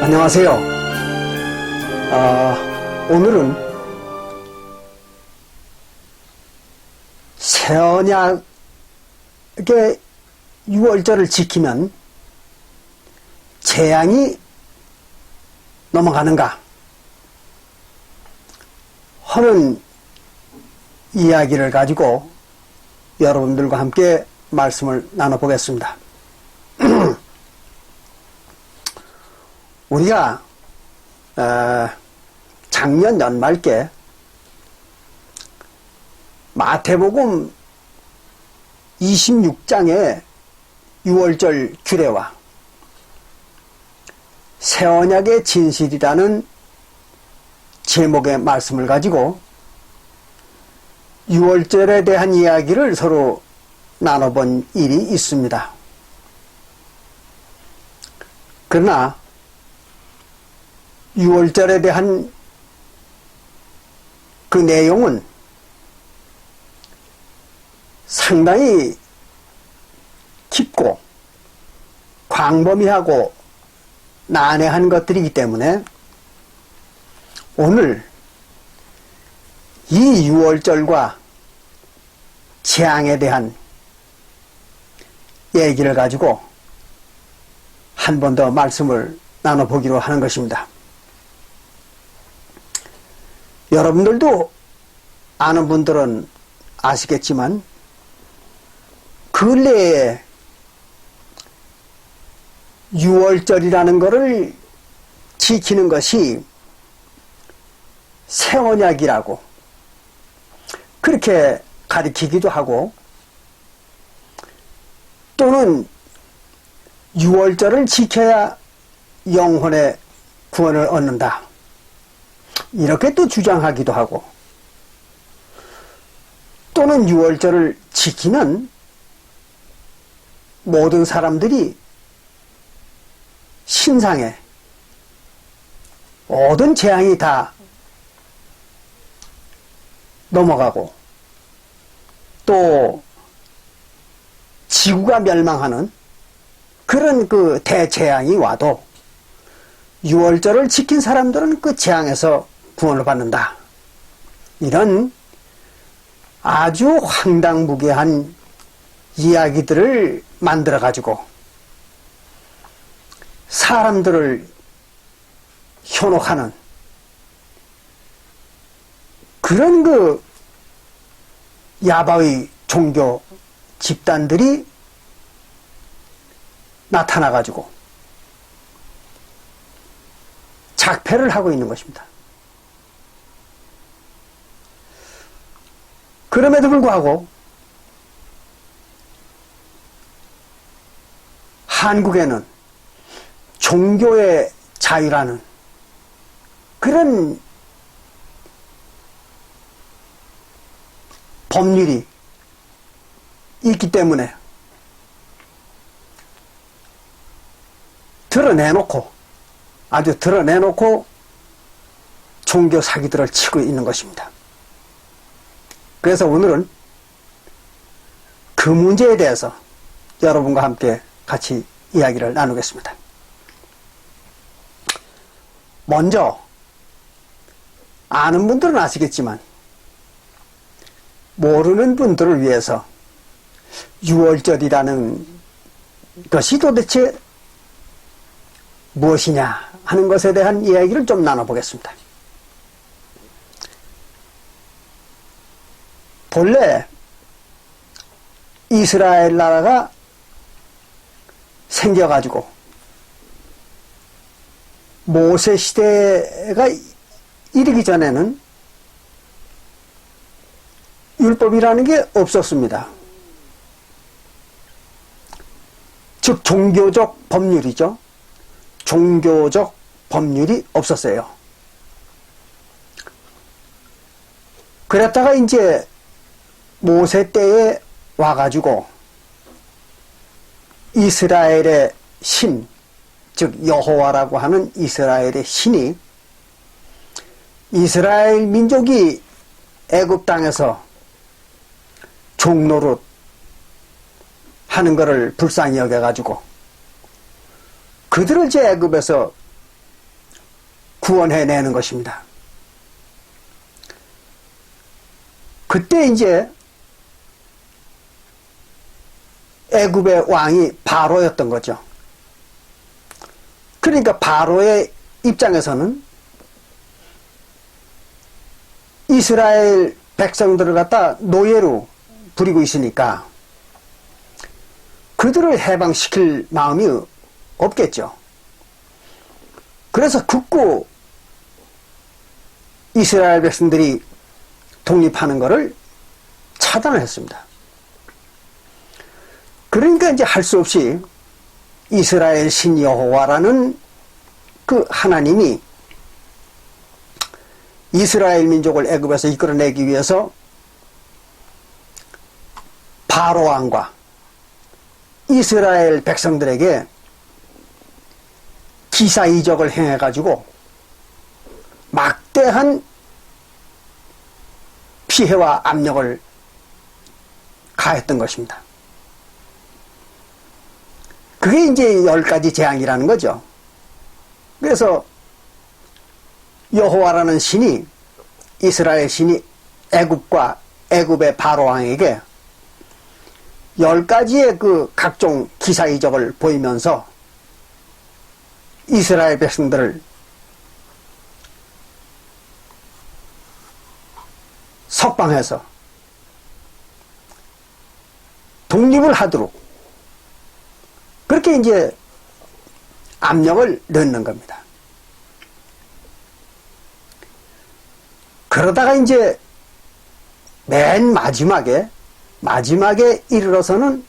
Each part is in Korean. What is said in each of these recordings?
안녕하세요. 오늘은 새언약의 6월절을 지키면 재앙이 넘어가는가 하는 이야기를 가지고 여러분들과 함께 말씀을 나눠보겠습니다. 우리가 작년 연말께 마태복음 26장의 6월절 규례와 새언약의 진실이라는 제목의 말씀을 가지고 6월절에 대한 이야기를 서로 나눠본 일이 있습니다. 그러나 6월절에 대한 그 내용은 상당히 깊고 광범위하고 난해한 것들이기 때문에 오늘 이 6월절과 재앙에 대한 얘기를 가지고 한 번 더 말씀을 나눠보기로 하는 것입니다. 여러분들도 아는 분들은 아시겠지만 근래에 6월절이라는 것을 지키는 것이 새언약이라고 그렇게 가리키기도 하고, 또는 6월절을 지켜야 영혼의 구원을 얻는다 이렇게 또 주장하기도 하고, 또는 6월절을 지키면 모든 사람들이 신상에 모든 재앙이 다 넘어가고 또 지구가 멸망하는 그런 그 대재앙이 와도 6월절을 지킨 사람들은 그 재앙에서 구원을 받는다. 이런 아주 황당무계한 이야기들을 만들어 가지고 사람들을 현혹하는 그런 그 야바의 종교 집단들이 나타나 가지고 작패를 하고 있는 것입니다. 그럼에도 불구하고 한국에는 종교의 자유라는 그런 법률이 있기 때문에 아주 드러내놓고 종교 사기들을 치고 있는 것입니다. 그래서 오늘은 그 문제에 대해서 여러분과 함께 같이 이야기를 나누겠습니다. 먼저 아는 분들은 아시겠지만 모르는 분들을 위해서 6월절이라는 것이 도대체 무엇이냐 하는 것에 대한 이야기를 좀 나눠보겠습니다. 본래 이스라엘 나라가 생겨가지고 모세 시대가 이르기 전에는 율법이라는 게 없었습니다. 즉 종교적 법률이죠. 종교적 법률이 없었어요. 그랬다가 이제 모세 때에 와가지고 이스라엘의 신, 즉 여호와라고 하는 이스라엘의 신이 이스라엘 민족이 애굽 땅에서 종노릇 하는 것을 불쌍히 여겨가지고 그들을 제 애굽에서 구원해내는 것입니다. 그때 이제 애굽의 왕이 바로였던 거죠. 그러니까 바로의 입장에서는 이스라엘 백성들을 갖다 노예로 부리고 있으니까 그들을 해방시킬 마음이 없겠죠. 그래서 극구 이스라엘 백성들이 독립하는 것을 차단을 했습니다. 그러니까 이제 할 수 없이 이스라엘 신 여호와라는 그 하나님이 이스라엘 민족을 애굽에서 이끌어내기 위해서 바로 왕과 이스라엘 백성들에게 기사이적을 행해가지고 막대한 피해와 압력을 가했던 것입니다. 그게 이제 10가지 재앙이라는 거죠. 그래서 여호와라는 신이 이스라엘 신이 애굽과 애굽의 바로 왕에게 10가지의 그 각종 기사이적을 보이면서 이스라엘 백성들을 석방해서 독립을 하도록 그렇게 이제 압력을 넣는 겁니다. 그러다가 이제 맨 마지막에 이르러서는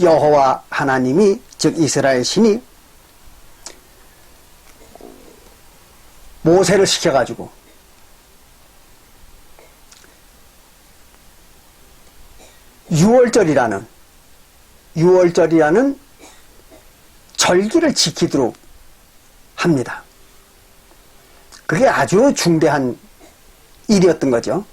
여호와 하나님이 즉 이스라엘 신이 모세를 시켜가지고 유월절이라는 절기를 지키도록 합니다. 그게 아주 중대한 일이었던 거죠.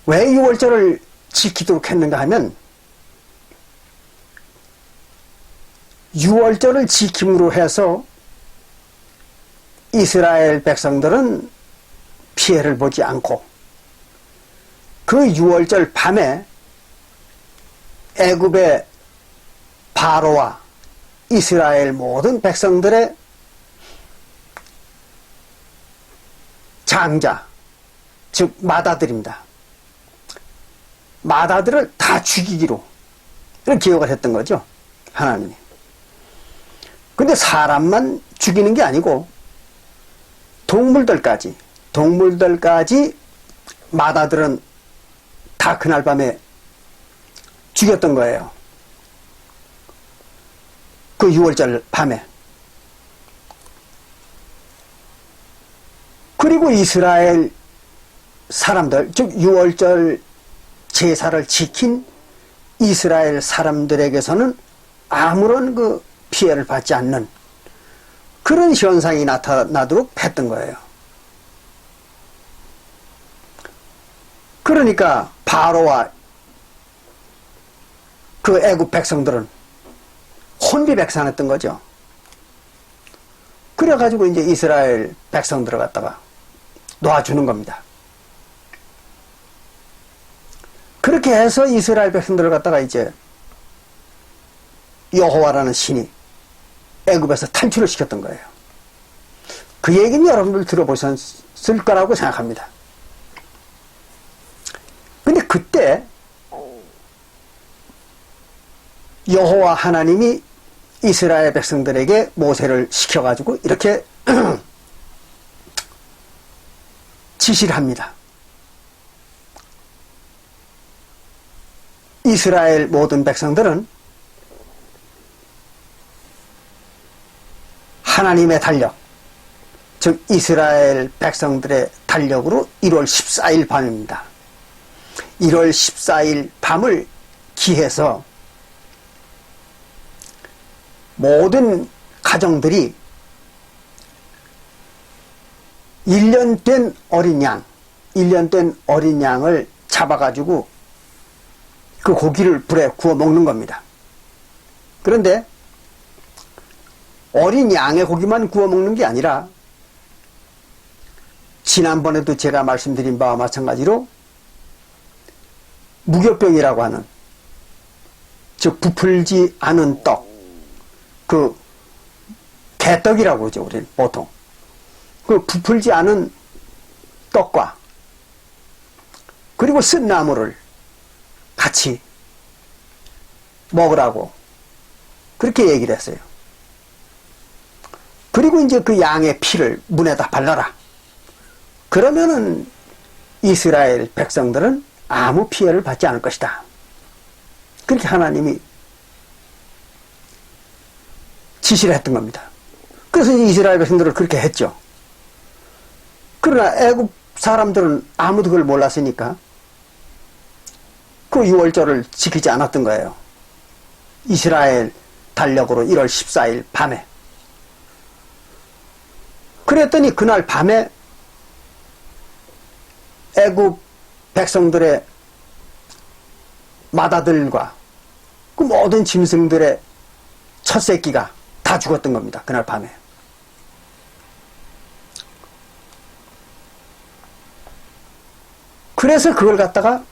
왜 유월절을 지키도록 했는가 하면 유월절을 지킴으로 해서 이스라엘 백성들은 피해를 보지 않고 그 유월절 밤에 애굽의 바로와 이스라엘 모든 백성들의 장자, 즉 마다들입니다. 마다들을 다 죽이기로 기억을 했던 거죠. 하나님이. 근데 사람만 죽이는 게 아니고 동물들까지 마다들은 다 그날 밤에 죽였던 거예요. 그 6월절 밤에. 그리고 이스라엘 사람들, 즉 6월절 제사를 지킨 이스라엘 사람들에게서는 아무런 그 피해를 받지 않는 그런 현상이 나타나도록 했던 거예요. 그러니까 바로와 그 애굽 백성들은 혼비백산했던 거죠. 그래가지고 이제 이스라엘 백성들을 갖다가 놓아주는 겁니다. 그렇게 해서 이스라엘 백성들을 갖다가 이제 여호와라는 신이 애굽에서 탈출을 시켰던 거예요. 그 얘기는 여러분들 들어보셨을 거라고 생각합니다. 근데 그때 여호와 하나님이 이스라엘 백성들에게 모세를 시켜가지고 이렇게 지시를 합니다. 이스라엘 모든 백성들은 하나님의 달력, 즉 이스라엘 백성들의 달력으로 1월 14일 밤입니다. 1월 14일 밤을 기해서 모든 가정들이 1년 된 어린 양을 잡아가지고 그 고기를 불에 구워 먹는 겁니다. 그런데 어린 양의 고기만 구워 먹는 게 아니라 지난번에도 제가 말씀드린 바와 마찬가지로 무교병이라고 하는, 즉 부풀지 않은 떡, 그 개떡이라고 그러죠 우리는 보통. 그 부풀지 않은 떡과 그리고 쓴나물을 같이 먹으라고 그렇게 얘기를 했어요. 그리고 이제 그 양의 피를 문에다 발라라. 그러면은 이스라엘 백성들은 아무 피해를 받지 않을 것이다. 그렇게 하나님이 지시를 했던 겁니다. 그래서 이스라엘 백성들은 그렇게 했죠. 그러나 애굽 사람들은 아무도 그걸 몰랐으니까 그 6월절을 지키지 않았던 거예요. 이스라엘 달력으로 1월 14일 밤에. 그랬더니 그날 밤에 애굽 백성들의 마다들과 그 모든 짐승들의 첫 새끼가 다 죽었던 겁니다. 그날 밤에. 그래서 그걸 갖다가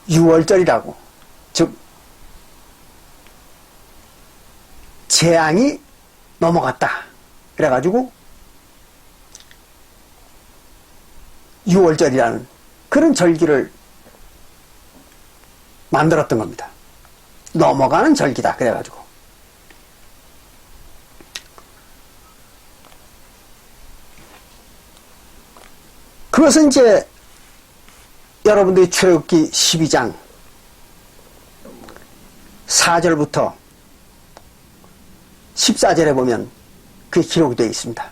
6월절이라고, 즉 재앙이 넘어갔다 그래가지고 6월절이라는 그런 절기를 만들었던 겁니다. 넘어가는 절기다 그래가지고. 그것은 이제 여러분들이 출애굽기 12장 4절부터 14절에 보면 그게 기록이 되어 있습니다.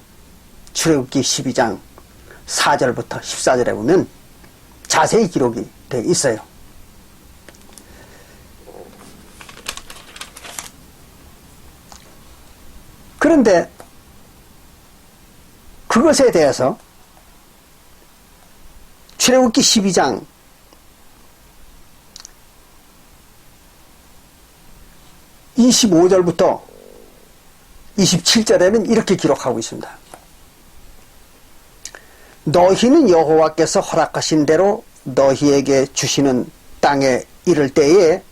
출애굽기 12장 4절부터 14절에 보면 자세히 기록이 되어 있어요. 그런데 그것에 대해서 출애굽기 12장 25절부터 27절에는 이렇게 기록하고 있습니다. 너희는 여호와께서 허락하신 대로 너희에게 주시는 땅에 이를 때에,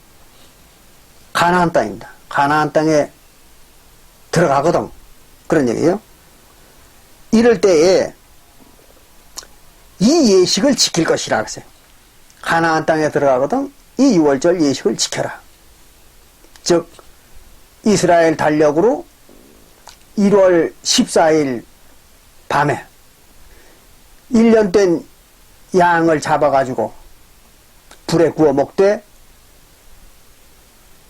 가나안 땅입니다. 가나안 땅에 들어가거든. 그런 얘기예요. 이럴 때에 이 예식을 지킬 것이라 그랬어요. 가나안 땅에 들어가거든 이 6월절 예식을 지켜라. 즉 이스라엘 달력으로 1월 14일 밤에 1년 된 양을 잡아가지고 불에 구워 먹되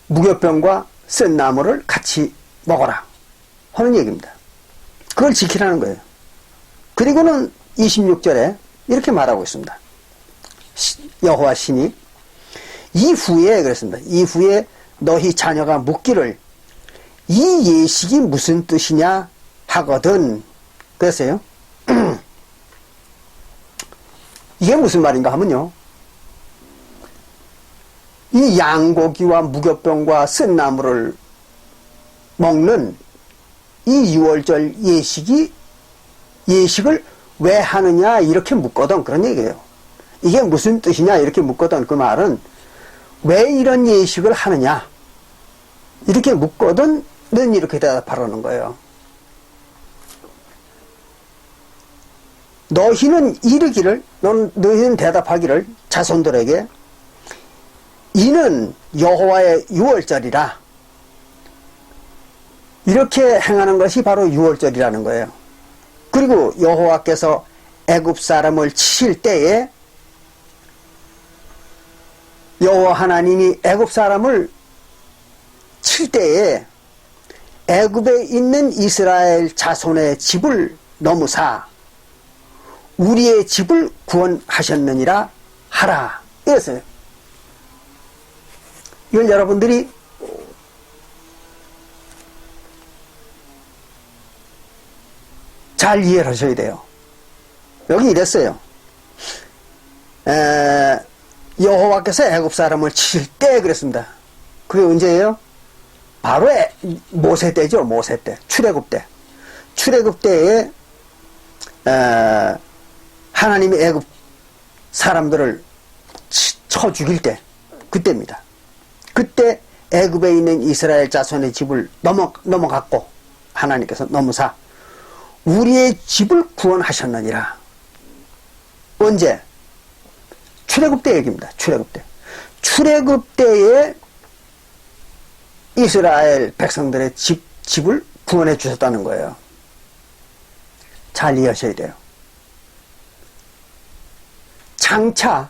무교병과 쓴 나물을 같이 먹어라 하는 얘기입니다. 그걸 지키라는 거예요. 그리고는 26절에 이렇게 말하고 있습니다. 여호와 신이 이후에 그랬습니다. 이후에 너희 자녀가 묻기를 이 예식이 무슨 뜻이냐 하거든. 그랬어요. 이게 무슨 말인가 하면요, 이 양고기와 무교병과 쓴 나물을 먹는 이 6월절 예식을 왜 하느냐 이렇게 묻거든. 그런 얘기예요. 이게 무슨 뜻이냐 이렇게 묻거든. 그 말은 왜 이런 예식을 하느냐 이렇게 묻거든 는 이렇게 대답하라는 거예요. 너희는 이르기를, 너희는 대답하기를 자손들에게 이는 여호와의 6월절이라. 이렇게 행하는 것이 바로 6월절이라는 거예요. 그리고 여호와께서 애굽 사람을 치실 때에 여호와 하나님이 애굽 사람을 칠 때에 애굽에 있는 이스라엘 자손의 집을 넘으사 우리의 집을 구원하셨느니라 하라. 이랬어요. 이걸 여러분들이 잘 이해를 하셔야 돼요. 여기 이랬어요. 여호와께서 애굽 사람을 칠 때 그랬습니다. 그게 언제예요? 바로 모세 때죠. 모세 때. 출애굽 때. 출애굽 때에 하나님이 애굽 사람들을 쳐 죽일 때, 그때입니다. 그때 애굽에 있는 이스라엘 자손의 집을 넘어갔고 하나님께서 넘으사 우리의 집을 구원하셨느니라. 언제? 출애굽 때 얘기입니다. 출애굽 때. 출애굽 때에 이스라엘 백성들의 집을 구원해 주셨다는 거예요. 잘 이해하셔야 돼요. 장차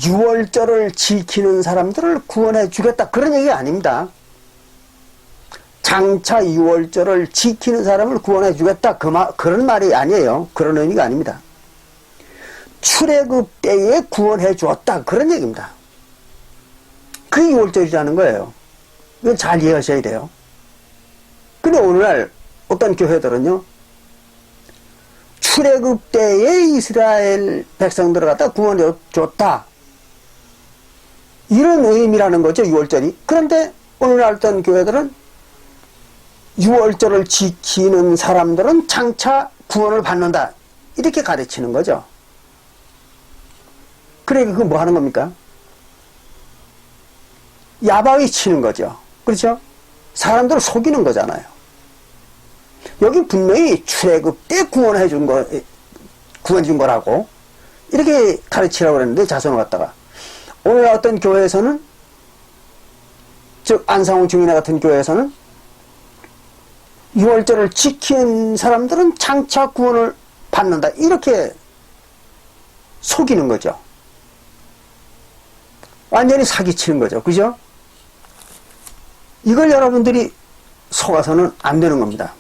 유월절을 지키는 사람들을 구원해 주겠다. 그런 얘기가 아닙니다. 장차 유월절을 지키는 사람을 구원해 주겠다. 그런 말이 아니에요. 그런 의미가 아닙니다. 출애굽 때에 구원해 주었다. 그런 얘기입니다. 그게 유월절이라는 거예요. 이건 잘 이해하셔야 돼요. 근데 오늘날 어떤 교회들은요, 출애굽 때에 이스라엘 백성들을 갖다 구원해 줬다. 이런 의미라는 거죠, 유월절이. 그런데 오늘날 어떤 교회들은 유월절을 지키는 사람들은 장차 구원을 받는다. 이렇게 가르치는 거죠. 그러니까 그거 뭐 하는 겁니까? 야바위 치는 거죠. 그렇죠? 사람들을 속이는 거잖아요. 여기 분명히 출애굽 때 구원해 준 거, 구원 준 거라고 이렇게 가르치라고 그랬는데, 자손을 갖다가 오늘 어떤 교회에서는, 즉 안상훈 주민회 같은 교회에서는 유월절을 지킨 사람들은 장차 구원을 받는다. 이렇게 속이는 거죠. 완전히 사기치는 거죠. 그죠? 이걸 여러분들이 속아서는 안 되는 겁니다.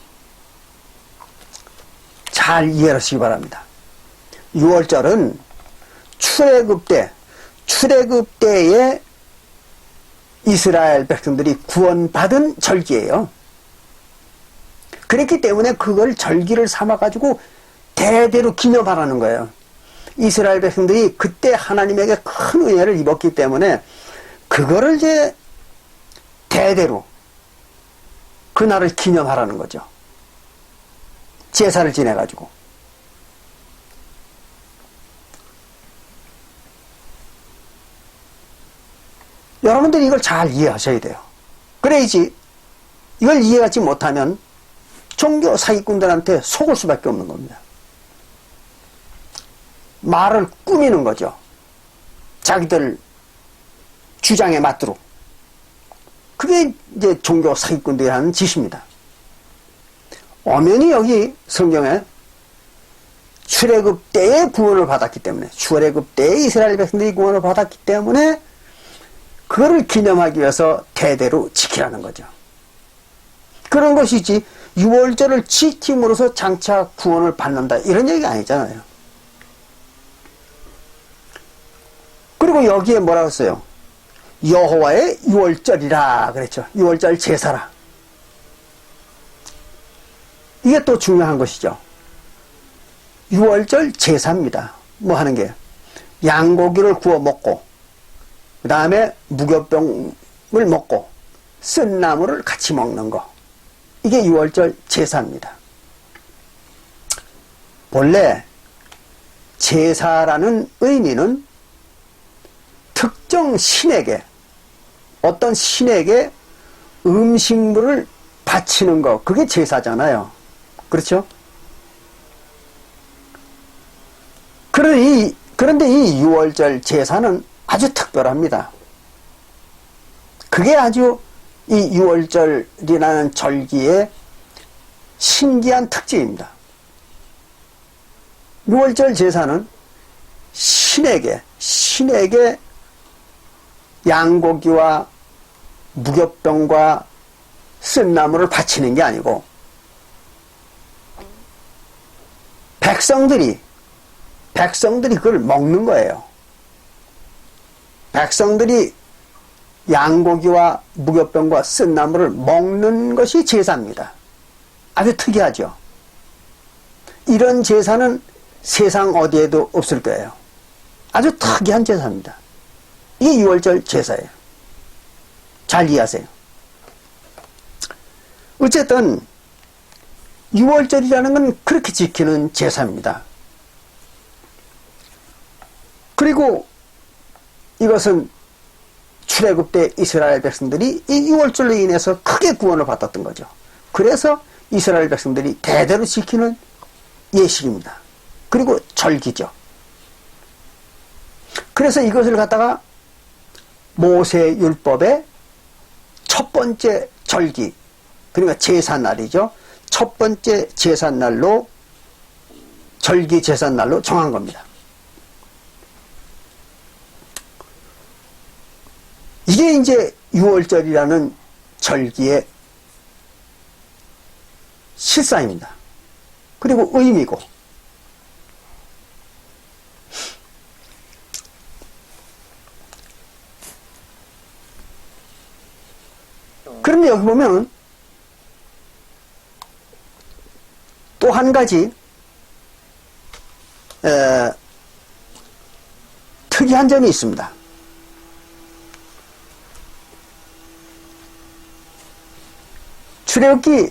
잘 이해하시기 바랍니다. 유월절은 출애굽 때에 이스라엘 백성들이 구원받은 절기예요. 그렇기 때문에 그걸 절기를 삼아가지고 대대로 기념하라는 거예요. 이스라엘 백성들이 그때 하나님에게 큰 은혜를 입었기 때문에 그거를 이제 대대로 그날을 기념하라는 거죠. 제사를 지내가지고. 여러분들이 이걸 잘 이해하셔야 돼요. 그래야지 이걸 이해하지 못하면 종교 사기꾼들한테 속을 수밖에 없는 겁니다. 말을 꾸미는 거죠. 자기들 주장에 맞도록. 그게 이제 종교 사기꾼들이 하는 짓입니다. 엄연히 여기 성경에 출애굽 때에 구원을 받았기 때문에, 출애굽 때에 이스라엘 백성들이 구원을 받았기 때문에 그거를 기념하기 위해서 대대로 지키라는 거죠. 그런 것이지 유월절을 지킴으로써 장차 구원을 받는다 이런 얘기가 아니잖아요. 그리고 여기에 뭐라고 했어요? 여호와의 유월절이라 그랬죠. 유월절 제사라. 이게 또 중요한 것이죠. 유월절 제사입니다. 뭐 하는 게? 양고기를 구워 먹고, 그 다음에 무교병을 먹고, 쓴 나물을 같이 먹는 거. 이게 유월절 제사입니다. 본래 제사라는 의미는 특정 신에게, 어떤 신에게 음식물을 바치는 거, 그게 제사잖아요. 그렇죠? 그런데 이 유월절 제사는 아주 특별합니다. 그게 아주 이 유월절이라는 절기의 신기한 특징입니다. 유월절 제사는 신에게 양고기와 무교병과 쓴 나무를 바치는 게 아니고 백성들이 그걸 먹는 거예요. 백성들이 양고기와 무교병과 쓴 나무를 먹는 것이 제사입니다. 아주 특이하죠. 이런 제사는 세상 어디에도 없을 거예요. 아주 특이한 제사입니다. 이게 유월절 제사예요. 잘 이해하세요. 어쨌든 유월절이라는 건 그렇게 지키는 제사입니다. 그리고 이것은 출애굽 때 이스라엘 백성들이 이 유월절로 인해서 크게 구원을 받았던 거죠. 그래서 이스라엘 백성들이 대대로 지키는 예식입니다. 그리고 절기죠. 그래서 이것을 갖다가 모세 율법의 첫 번째 절기, 그러니까 제삿날이죠. 첫 번째 제삿날로, 절기 제삿날로 정한 겁니다. 이게 이제 유월절이라는 절기의 실상입니다. 그리고 의미고, 그럼 여기 보면 또 한 가지 특이한 점이 있습니다. 출애굽기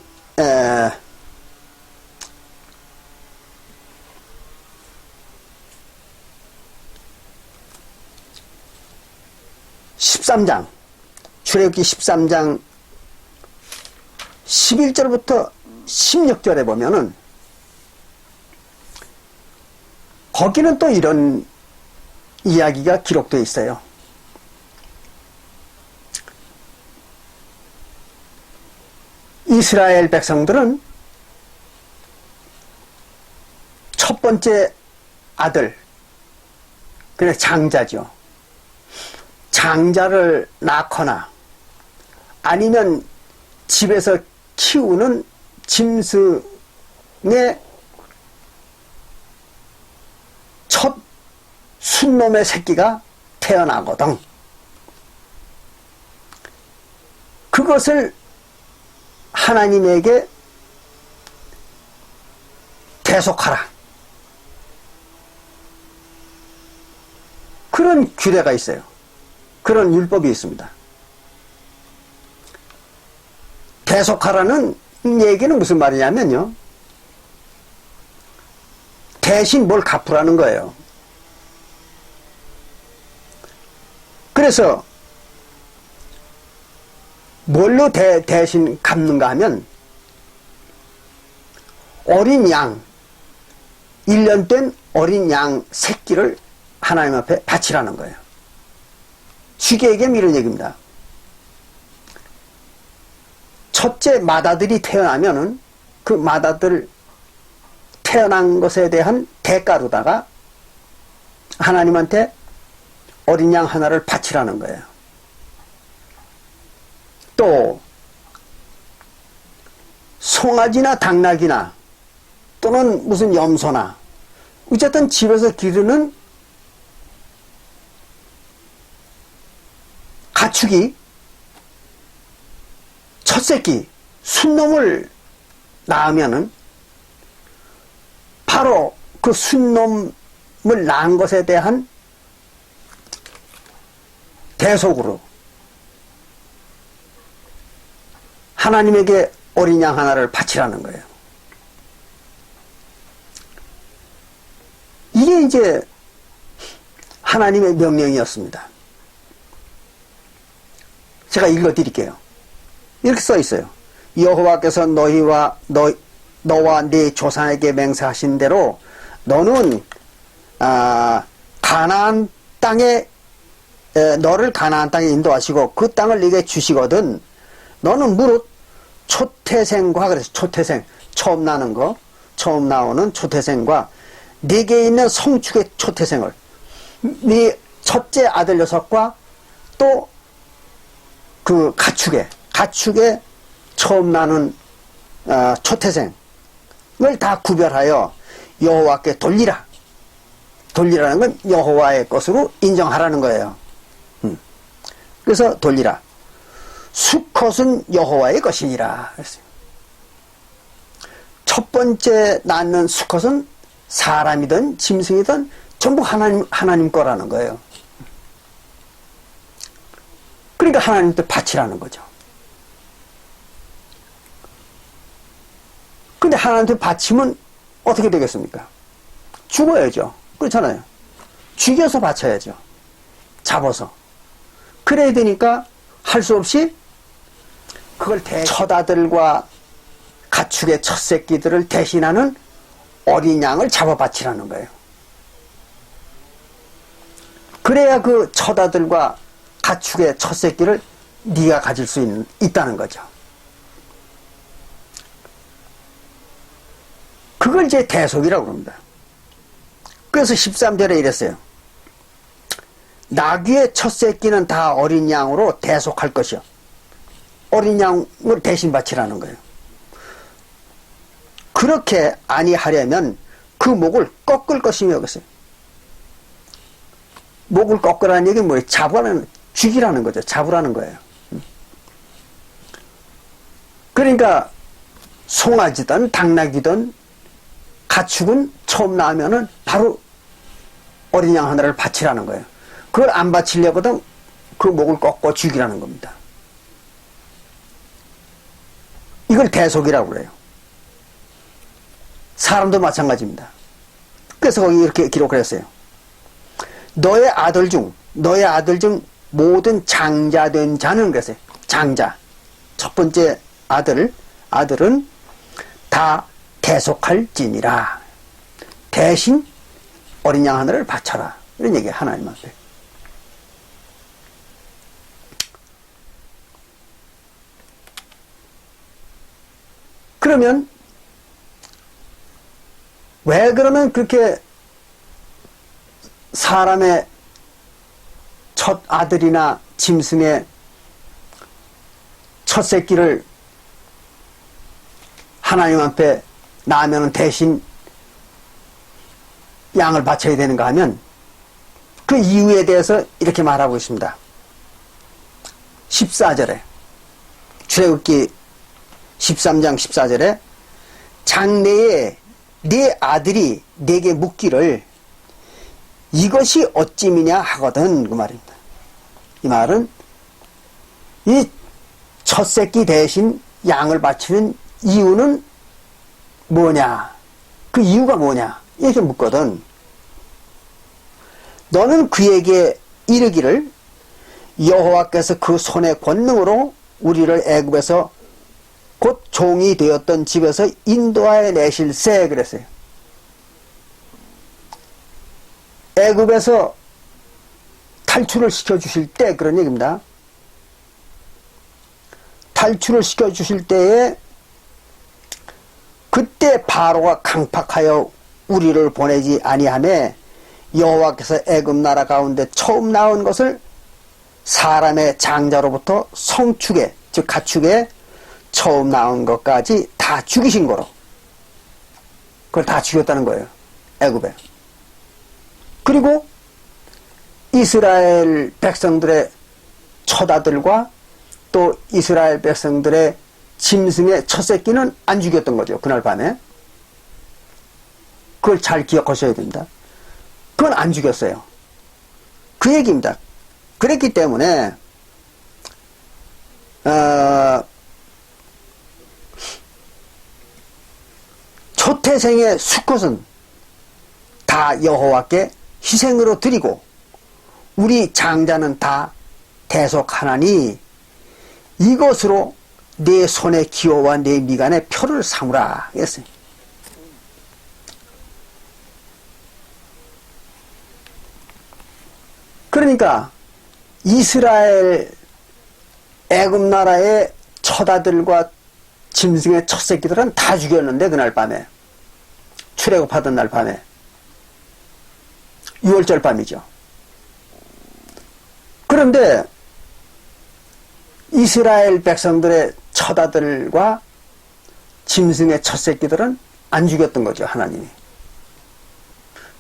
13장, 출애굽기 13장 11절부터 16절에 보면은 거기는 또 이런 이야기가 기록되어 있어요. 이스라엘 백성들은 첫 번째 아들, 그래 장자죠. 장자를 낳거나 아니면 집에서 키우는 짐승의 첫 순놈의 새끼가 태어나거든. 그것을 하나님에게 대속하라. 그런 규례가 있어요. 그런 율법이 있습니다. 대속하라는 얘기는 무슨 말이냐면요, 대신 뭘 갚으라는 거예요. 그래서 뭘로 대신 갚는가 하면 어린 양, 1년 된 어린 양 새끼를 하나님 앞에 바치라는 거예요. 쉽게 얘기하면 이런 얘기입니다. 첫째 맏아들이 태어나면은 그 맏아들 태어난 것에 대한 대가로다가 하나님한테 어린 양 하나를 바치라는 거예요. 또 송아지나 닭락이나 또는 무슨 염소나 어쨌든 집에서 기르는 가축이 첫 새끼 순놈을 낳으면은 바로 그 순놈을 낳은 것에 대한 대속으로 하나님에게 어린 양 하나를 바치라는 거예요. 이게 이제 하나님의 명령이었습니다. 제가 읽어드릴게요. 이렇게 써 있어요. 여호와께서 너와 네 조상에게 맹세하신 대로 너는 가나안 땅에 너를 가나안 땅에 인도하시고 그 땅을 네게 주시거든 너는 무릇 초태생과, 그래서 초태생, 처음 나는 거, 처음 나오는 초태생과 네게 있는 성축의 초태생을, 네 첫째 아들 녀석과 또 그 가축의 처음 나는 초태생을 다 구별하여 여호와께 돌리라. 돌리라는 건 여호와의 것으로 인정하라는 거예요. 그래서 돌리라. 수컷은 여호와의 것이니라 그랬어요. 첫 번째 낳는 수컷은 사람이든 짐승이든 전부 하나님 거라는 거예요. 그러니까 하나님한테 바치라는 거죠. 근데 하나님한테 바치면 어떻게 되겠습니까? 죽어야죠. 그렇잖아요. 죽여서 바쳐야죠. 잡아서. 그래야 되니까 할 수 없이 그걸 처다들과 가축의 첫 새끼들을 대신하는 어린 양을 잡아 바치라는 거예요. 그래야 그 처다들과 가축의 첫 새끼를 네가 가질 수 있다는 거죠. 그걸 이제 대속이라고 합니다. 그래서 13절에 이랬어요. 나귀의 첫 새끼는 다 어린 양으로 대속할 것이요. 어린 양을 대신 바치라는 거예요. 그렇게 아니하려면 그 목을 꺾을 것이며 그랬어요. 목을 꺾으라는 얘기는 뭐예요? 죽이라는 거죠. 잡으라는 거예요. 그러니까 송아지든 당나귀든 가축은 처음 나오면은 바로 어린 양 하나를 바치라는 거예요. 그걸 안 바치려거든 그 목을 꺾고 죽이라는 겁니다. 이걸 대속이라고 그래요. 사람도 마찬가지입니다. 그래서 거기 이렇게 기록을 했어요. 너의 아들 중 모든 장자된 자는 그랬어요. 장자. 첫 번째 아들은 다 대속할지니라. 대신 어린 양 하나를 바쳐라. 이런 얘기예요. 하나님 앞에. 그러면 왜 그러면 그렇게 사람의 첫 아들이나 짐승의 첫 새끼를 하나님 앞에 낳으면 대신 양을 바쳐야 되는가 하면 그 이유에 대해서 이렇게 말하고 있습니다. 14절에 출애굽기 13장 14절에 장래에 네 아들이 네게 묻기를 이것이 어찌미냐 하거든 그 말입니다. 이 말은 이 첫 새끼 대신 양을 바치는 이유는 뭐냐? 그 이유가 뭐냐? 이렇게 묻거든. 너는 그에게 이르기를 여호와께서 그 손의 권능으로 우리를 애굽에서 곧 종이 되었던 집에서 인도하여 내실세 그랬어요. 애굽에서 탈출을 시켜주실 때 그런 얘기입니다. 탈출을 시켜주실 때에 그때 바로가 강팍하여 우리를 보내지 아니하매 여호와께서 애굽 나라 가운데 처음 나온 것을 사람의 장자로부터 성축에 즉 가축에 처음 나온 것까지 다 죽이신 거로 그걸 다 죽였다는 거예요. 애굽에. 그리고 이스라엘 백성들의 처다들과 또 이스라엘 백성들의 짐승의 첫 새끼는 안 죽였던 거죠. 그날 밤에. 그걸 잘 기억하셔야 됩니다. 그건 안 죽였어요. 그 얘기입니다. 그랬기 때문에 초태생의 수컷은 다 여호와께 희생으로 드리고 우리 장자는 다 대속하나니 이것으로 내 손의 기호와 내 미간의 표를 삼으라 했어요. 그러니까 이스라엘 애굽 나라의 처다들과 짐승의 첫 새끼들은 다 죽였는데 그날 밤에 출애굽하던 날 밤에 6월절 밤이죠. 그런데 이스라엘 백성들의 처다들과 짐승의 첫 새끼들은 안 죽였던 거죠, 하나님이.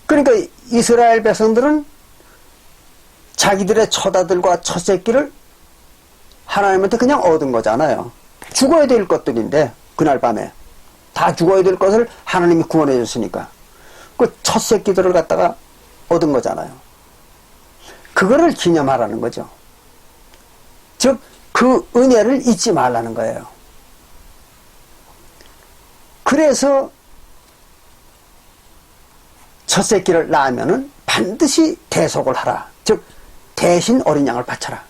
그러니까 이스라엘 백성들은 자기들의 처다들과 첫 새끼를 하나님한테 그냥 얻은 거잖아요. 죽어야 될 것들인데, 그날 밤에 다 죽어야 될 것을 하나님이 구원해 줬으니까 그 첫 새끼들을 갖다가 얻은 거잖아요. 그거를 기념하라는 거죠. 즉 그 은혜를 잊지 말라는 거예요. 그래서 첫 새끼를 낳으면은 반드시 대속을 하라. 즉 대신 어린 양을 바쳐라.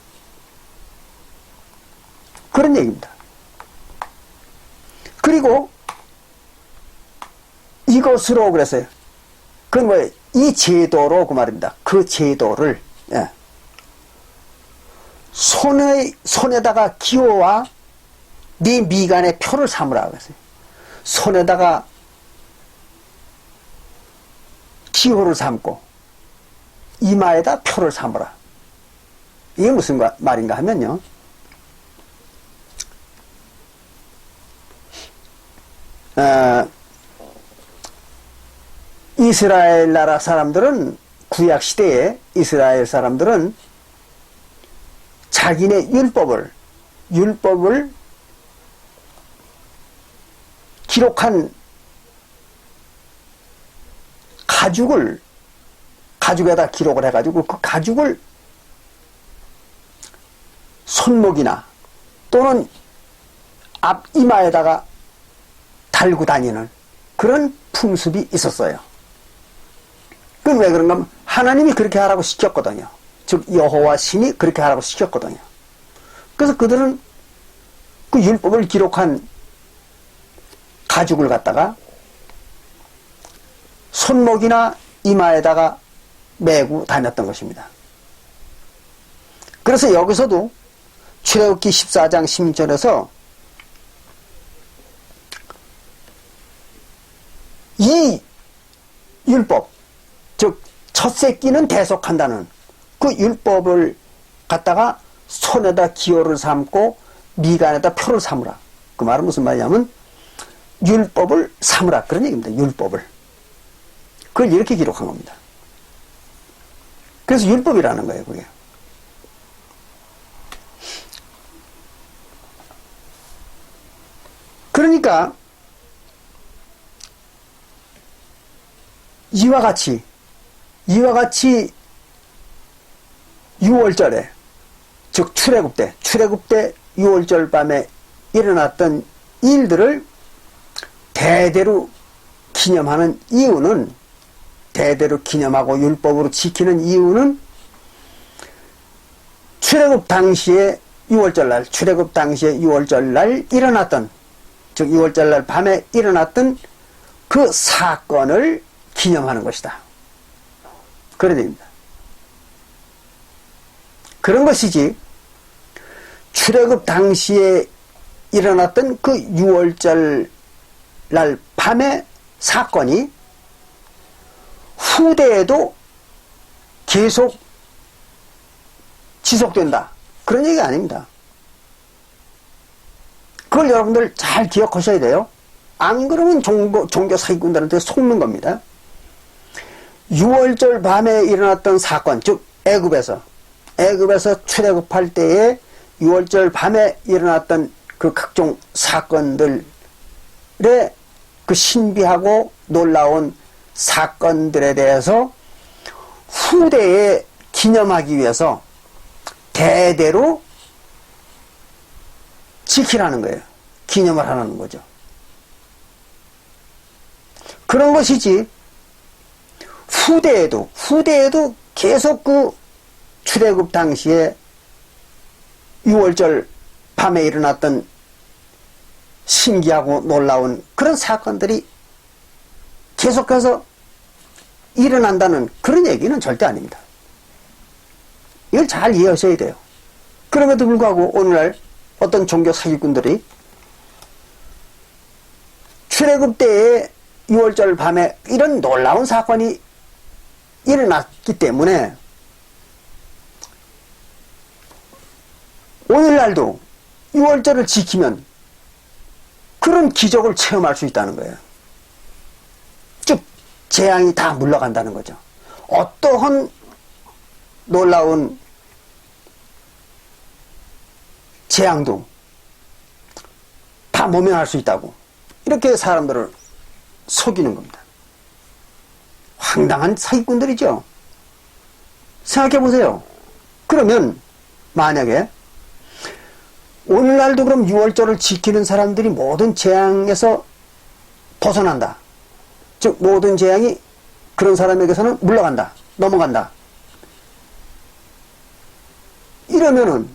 그런 얘기입니다. 그리고 이것으로 그랬어요. 그건 뭐예요? 이 제도로 그 말입니다. 그 제도를 손에다가 기호와 네 미간의 표를 삼으라 그랬어요. 손에다가 기호를 삼고 이마에다 표를 삼으라. 이게 무슨 말인가 하면요. 이스라엘 나라 사람들은 구약시대에 이스라엘 사람들은 자기네 율법을 기록한 가죽에다 기록을 해가지고 그 가죽을 손목이나 또는 앞이마에다가 달고 다니는 그런 풍습이 있었어요. 그건 왜 그런가 하면 하나님이 그렇게 하라고 시켰거든요. 즉 여호와 신이 그렇게 하라고 시켰거든요. 그래서 그들은 그 율법을 기록한 가죽을 갖다가 손목이나 이마에다가 메고 다녔던 것입니다. 그래서 여기서도 출애굽기 14장 16절에서 이 율법, 즉 첫 새끼는 대속한다는 그 율법을 갖다가 손에다 기호를 삼고 미간에다 표를 삼으라. 그 말은 무슨 말이냐면 율법을 삼으라 그런 얘기입니다. 율법을. 그걸 이렇게 기록한 겁니다. 그래서 율법이라는 거예요, 그게. 그러니까 이와 같이 6월절에 즉 출애굽 때 6월절 밤에 일어났던 일들을 대대로 기념하는 이유는, 대대로 기념하고 율법으로 지키는 이유는 출애굽 당시에 6월절날 일어났던, 즉 6월절날 밤에 일어났던 그 사건을 기념하는 것이다. 그래야 됩니다. 그런 것이지 출애굽 당시에 일어났던 그 6월절 날 밤의 사건이 후대에도 계속 지속된다. 그런 얘기가 아닙니다. 그걸 여러분들 잘 기억하셔야 돼요. 안 그러면 종교 사기꾼들한테 속는 겁니다. 6월절 밤에 일어났던 사건, 즉 애굽에서 출애굽할 때에 6월절 밤에 일어났던 그 각종 사건들의 그 신비하고 놀라운 사건들에 대해서 후대에 기념하기 위해서 대대로 지키라는 거예요. 기념을 하라는 거죠. 그런 것이지 후대에도 계속 그 출애굽 당시에 6월절 밤에 일어났던 신기하고 놀라운 그런 사건들이 계속해서 일어난다는 그런 얘기는 절대 아닙니다. 이걸 잘 이해하셔야 돼요. 그럼에도 불구하고 오늘날 어떤 종교 사기꾼들이 출애굽 때에 6월절 밤에 이런 놀라운 사건이 일어났기 때문에 오늘날도 6월절을 지키면 그런 기적을 체험할 수 있다는 거예요. 즉 재앙이 다 물러간다는 거죠. 어떠한 놀라운 재앙도 다 모면할 수 있다고 이렇게 사람들을 속이는 겁니다. 황당한 사기꾼들이죠. 생각해 보세요. 그러면 만약에 오늘날도 그럼 6월절을 지키는 사람들이 모든 재앙에서 벗어난다. 즉 모든 재앙이 그런 사람에게서는 물러간다. 넘어간다. 이러면은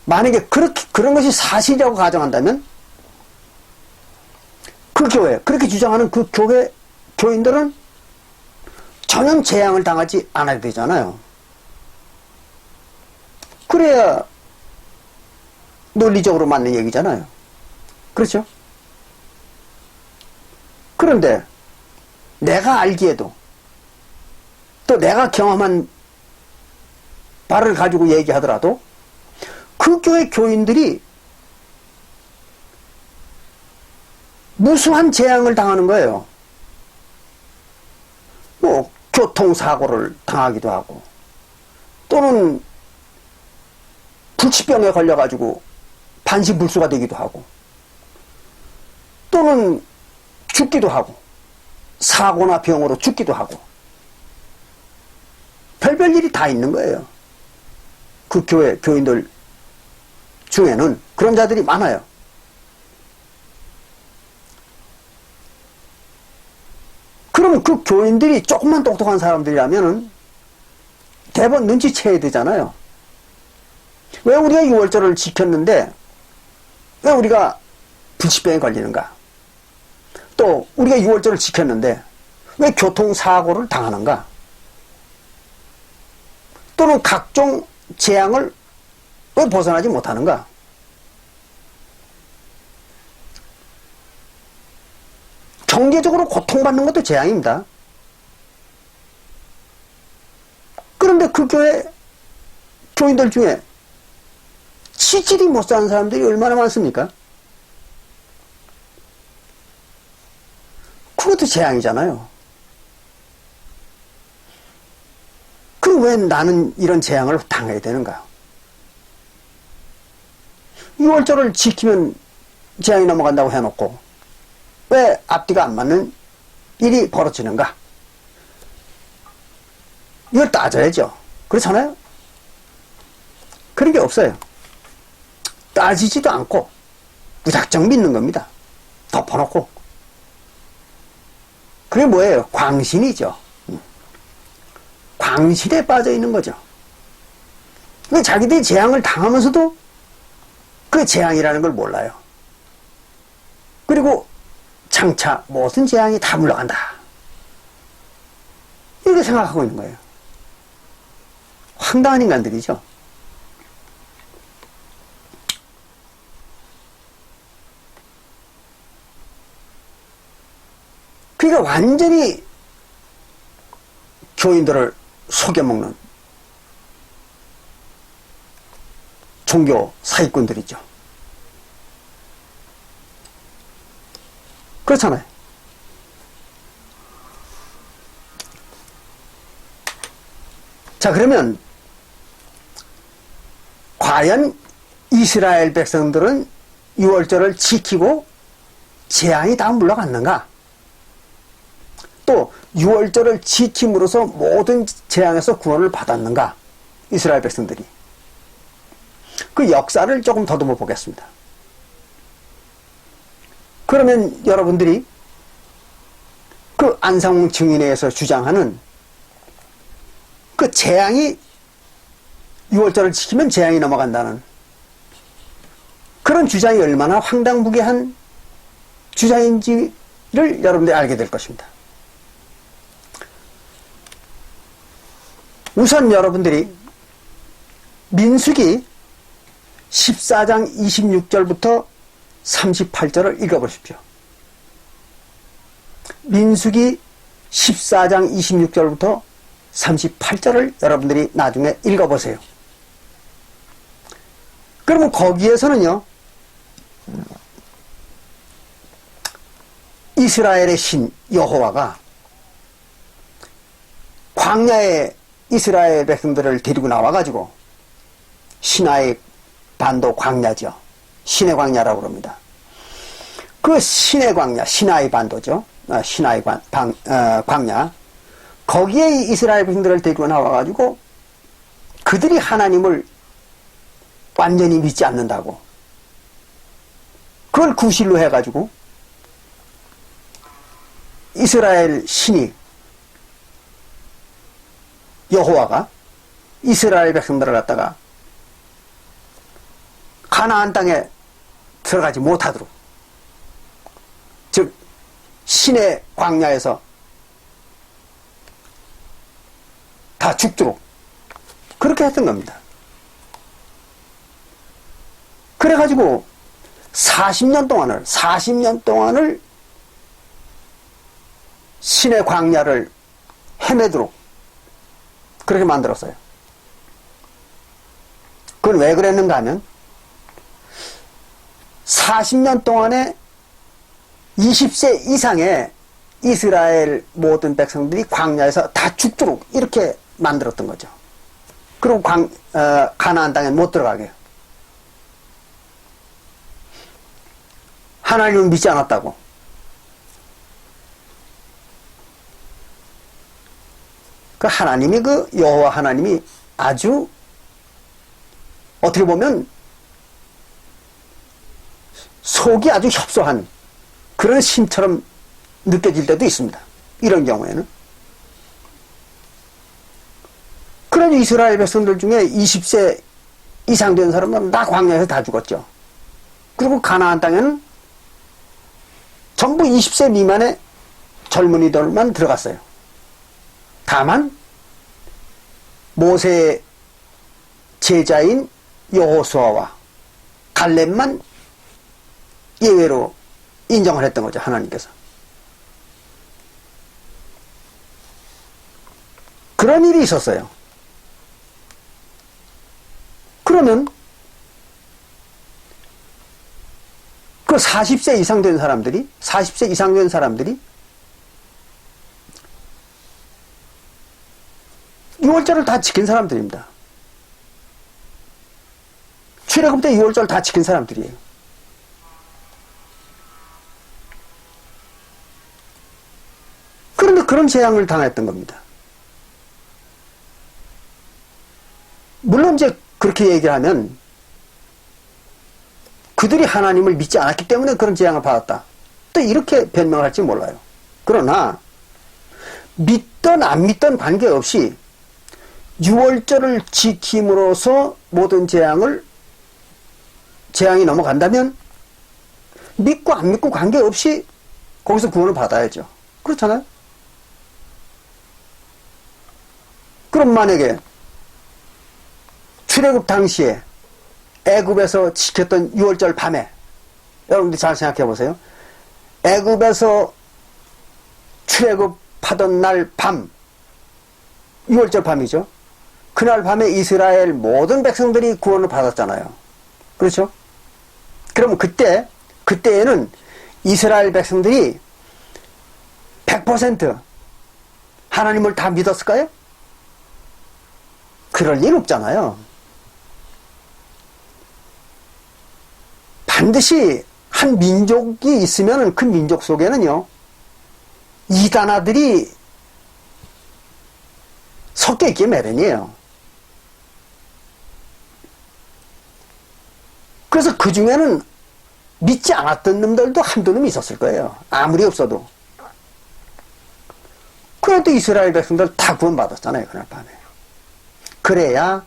만약에 그런 것이 사실이라고 가정한다면 그 교회, 그렇게 주장하는 그 교회 교인들은 전혀 재앙을 당하지 않아야 되잖아요. 그래야 논리적으로 맞는 얘기잖아요. 그렇죠? 그런데 내가 알기에도 또 내가 경험한 바를 가지고 얘기하더라도 그 교회 교인들이 무수한 재앙을 당하는 거예요. 뭐 교통사고를 당하기도 하고 또는 불치병에 걸려가지고 반신불수가 되기도 하고 또는 죽기도 하고 사고나 병으로 죽기도 하고 별별 일이 다 있는 거예요. 그 교회 교인들 중에는 그런 자들이 많아요. 그럼 그 교인들이 조금만 똑똑한 사람들이라면은 대번 눈치채야 되잖아요. 왜 우리가 6월절을 지켰는데 왜 우리가 불치병에 걸리는가? 또 우리가 6월절을 지켰는데 왜 교통사고를 당하는가? 또는 각종 재앙을 왜 벗어나지 못하는가? 경제적으로 고통받는 것도 재앙입니다. 그런데 그 교회 교인들 중에 치질이 못 사는 사람들이 얼마나 많습니까? 그것도 재앙이잖아요. 그럼 왜 나는 이런 재앙을 당해야 되는가? 6월절을 지키면 재앙이 넘어간다고 해놓고 왜 앞뒤가 안 맞는 일이 벌어지는가? 이걸 따져야죠. 그렇잖아요? 그런 게 없어요. 따지지도 않고 무작정 믿는 겁니다. 덮어놓고. 그게 뭐예요? 광신이죠. 광신에 빠져 있는 거죠. 자기들이 재앙을 당하면서도 그 재앙이라는 걸 몰라요. 그리고 장차 모든 재앙이 다 물러간다. 이렇게 생각하고 있는 거예요. 황당한 인간들이죠. 그러니까 완전히 교인들을 속여먹는 종교 사기꾼들이죠. 그렇잖아요. 자, 그러면 과연 이스라엘 백성들은 6월절을 지키고 재앙이 다 물러갔는가? 또 6월절을 지킴으로써 모든 재앙에서 구원을 받았는가? 이스라엘 백성들이. 그 역사를 조금 더듬어 보겠습니다. 그러면 여러분들이 그 안상홍 증인회에서 주장하는 그 재앙이 6월절을 지키면 재앙이 넘어간다는 그런 주장이 얼마나 황당무계한 주장인지를 여러분들이 알게 될 것입니다. 우선 여러분들이 민수기 14장 26절부터 38절을 읽어보십시오. 민수기 14장 26절부터 38절을 여러분들이 나중에 읽어보세요. 그러면 거기에서는요, 이스라엘의 신 여호와가 광야에 이스라엘 백성들을 데리고 나와가지고, 시나이 반도 광야죠. 신의 광야라고 그럽니다. 그 신의 광야, 시나이 반도죠. 시나이 광야. 거기에 이스라엘 백성들을 데리고 나와가지고 그들이 하나님을 완전히 믿지 않는다고. 그걸 구실로 해가지고 이스라엘 신이, 여호와가 이스라엘 백성들을 갖다가 가나안 땅에 들어가지 못하도록, 즉 신의 광야에서 다 죽도록 그렇게 했던 겁니다. 그래가지고 40년 동안을 신의 광야를 헤매도록 그렇게 만들었어요. 그건 왜 그랬는가 하면 40년 동안에 20세 이상의 이스라엘 모든 백성들이 광야에서 다 죽도록 이렇게 만들었던 거죠. 그리고 가나안 땅에 못 들어가게. 하나님을 믿지 않았다고. 그 하나님이, 그 여호와 하나님이 아주 어떻게 보면 속이 아주 협소한 그런 신처럼 느껴질 때도 있습니다. 이런 경우에는. 그런 이스라엘 백성들 중에 20세 이상 된 사람은 다 광야에서 다 죽었죠. 그리고 가나안 땅에는 전부 20세 미만의 젊은이들만 들어갔어요. 다만 모세의 제자인 여호수아와 갈렙만 예외로 인정을 했던 거죠, 하나님께서. 그런 일이 있었어요. 그러면 그 40세 이상 된 사람들이 6월절을 다 지킨 사람들입니다. 출애굽 때 6월절 다 지킨 사람들이에요. 그런데 그런 재앙을 당했던 겁니다. 물론 이제 그렇게 얘기하면 그들이 하나님을 믿지 않았기 때문에 그런 재앙을 받았다, 또 이렇게 변명할지 몰라요. 그러나 믿던 안 믿던 관계없이 6월절을 지킴으로써 모든 재앙이 넘어간다면 믿고 안 믿고 관계없이 거기서 구원을 받아야죠. 그렇잖아요. 그럼 만약에 출애굽 당시에 애굽에서 지켰던 6월절 밤에, 여러분들 잘 생각해 보세요. 애굽에서 출애굽하던 날 밤, 6월절 밤이죠. 그날 밤에 이스라엘 모든 백성들이 구원을 받았잖아요. 그렇죠? 그러면 그때에는 이스라엘 백성들이 100% 하나님을 다 믿었을까요? 그럴 일 없잖아요. 반드시 한 민족이 있으면 그 민족 속에는요, 이단아들이 섞여 있기에 마련이에요. 그래서 그 중에는 믿지 않았던 놈들도 한두 놈 있었을 거예요. 아무리 없어도. 그래도 이스라엘 백성들 다 구원받았잖아요, 그날 밤에. 그래야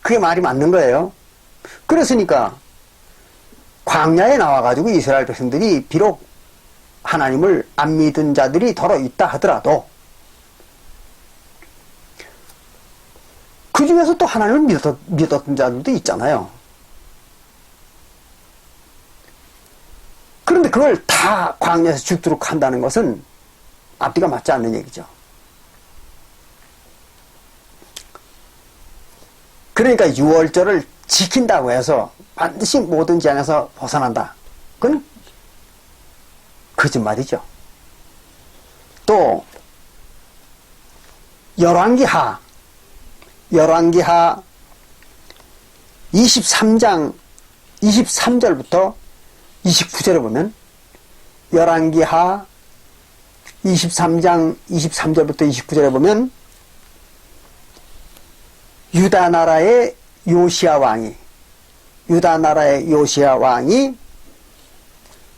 그게 말이 맞는 거예요. 그랬으니까 광야에 나와가지고 이스라엘 백성들이 비록 하나님을 안 믿은 자들이 더러 있다 하더라도 그 중에서 또 하나님을 믿었던 자들도 있잖아요. 그런데 그걸 다 광야에서 죽도록 한다는 것은 앞뒤가 맞지 않는 얘기죠. 그러니까 6월절을 지킨다고 해서 반드시 모든 재앙에서 벗어난다. 그건 거짓말이죠. 또 열왕기하 23장 23절부터 29절에 보면 열왕기하 23장 23절부터 29절에 보면 유다 나라의 요시야 왕이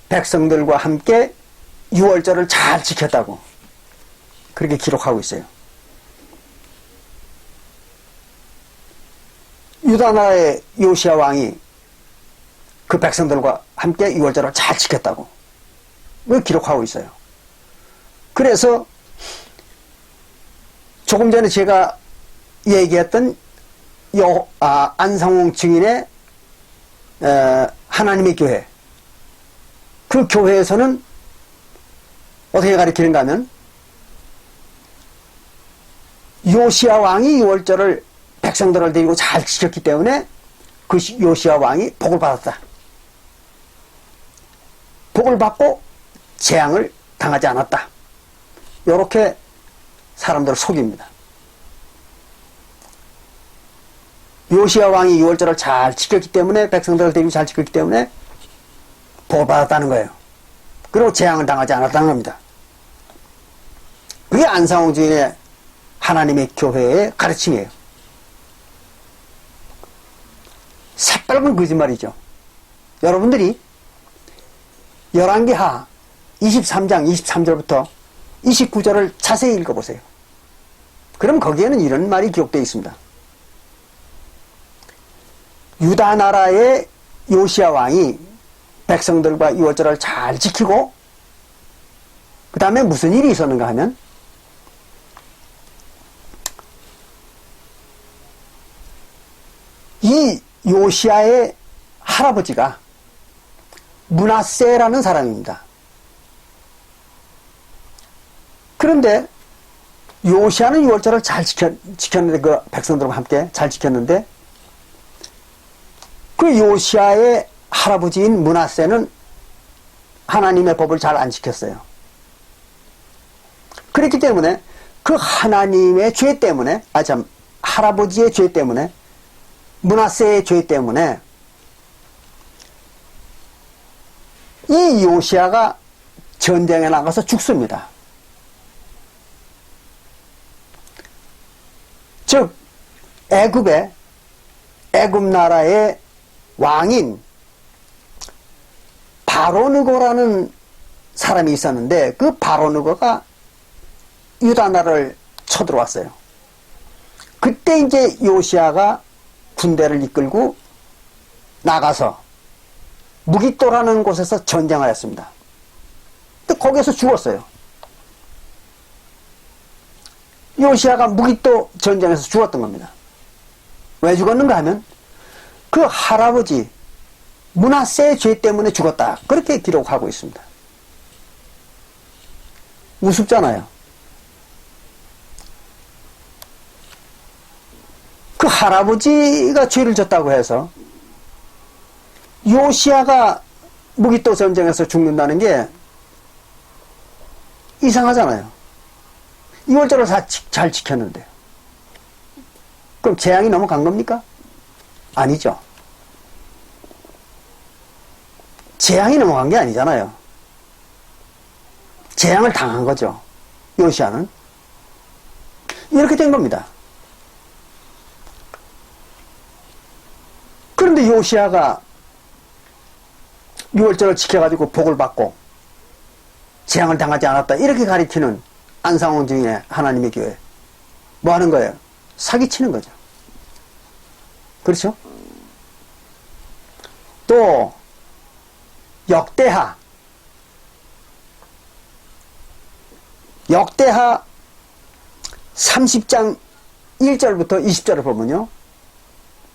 백성들과 함께 유월절을 잘 지켰다고 그렇게 기록하고 있어요. 유다 나라의 요시야 왕이 그 백성들과 함께 유월절을 잘 지켰다고 기록하고 있어요. 그래서 조금 전에 제가 얘기했던 안상홍 증인의 하나님의 교회, 그 교회에서는 어떻게 가르치는가 하면 요시야 왕이 유월절을 백성들을 데리고 잘 지켰기 때문에 그 요시야 왕이 복을 받았다. 복을 받고 재앙을 당하지 않았다. 이렇게 사람들을 속입니다. 요시야 왕이 유월절을 잘 지켰기 때문에 백성들을 데리고 잘 지켰기 때문에 복을 받았다는 거예요. 그리고 재앙을 당하지 않았다는 겁니다. 그게 안상홍 주인의 하나님의 교회의 가르침이에요. 새빨간 거짓말이죠. 여러분들이 열왕기하 23장 23절부터 29절을 자세히 읽어보세요. 그럼 거기에는 이런 말이 기록되어 있습니다. 유다 나라의 요시야 왕이 백성들과 유월절을 잘 지키고 그 다음에 무슨 일이 있었는가 하면 이 요시야의 할아버지가 므낫세라는 사람입니다. 그런데 요시야는 유월절을 잘 지켰는데 그 백성들과 함께 잘 지켰는데 그 요시야의 할아버지인 므낫세는 하나님의 법을 잘 안 지켰어요. 그렇기 때문에 그 하나님의 죄 때문에 할아버지의 죄 때문에 므낫세의 죄 때문에 이 요시야가 전쟁에 나가서 죽습니다. 즉 애굽 나라의 왕인 바로느고라는 사람이 있었는데 그 바로느고가 유다 나라를 쳐들어왔어요. 그때 이제 요시야가 군대를 이끌고 나가서 무깃도라는 곳에서 전쟁을 했습니다. 근데 거기에서 죽었어요. 요시야가 무깃도 전쟁에서 죽었던 겁니다. 왜 죽었는가 하면 그 할아버지 므낫세의 죄 때문에 죽었다. 그렇게 기록하고 있습니다. 우습잖아요. 그 할아버지가 죄를 졌다고 해서 요시야가 무깃도 전쟁에서 죽는다는 게 이상하잖아요. 유월절을 잘 지켰는데 그럼 재앙이 넘어간 겁니까? 아니죠. 재앙이 넘어간 게 아니잖아요. 재앙을 당한 거죠. 요시야는 이렇게 된 겁니다. 그런데 요시야가 유월절을 지켜가지고 복을 받고 재앙을 당하지 않았다 이렇게 가리키는 안상홍 증인의 하나님의 교회 뭐 하는 거예요? 사기치는 거죠. 그렇죠? 또 역대하 30장 1절부터 20절을 보면요.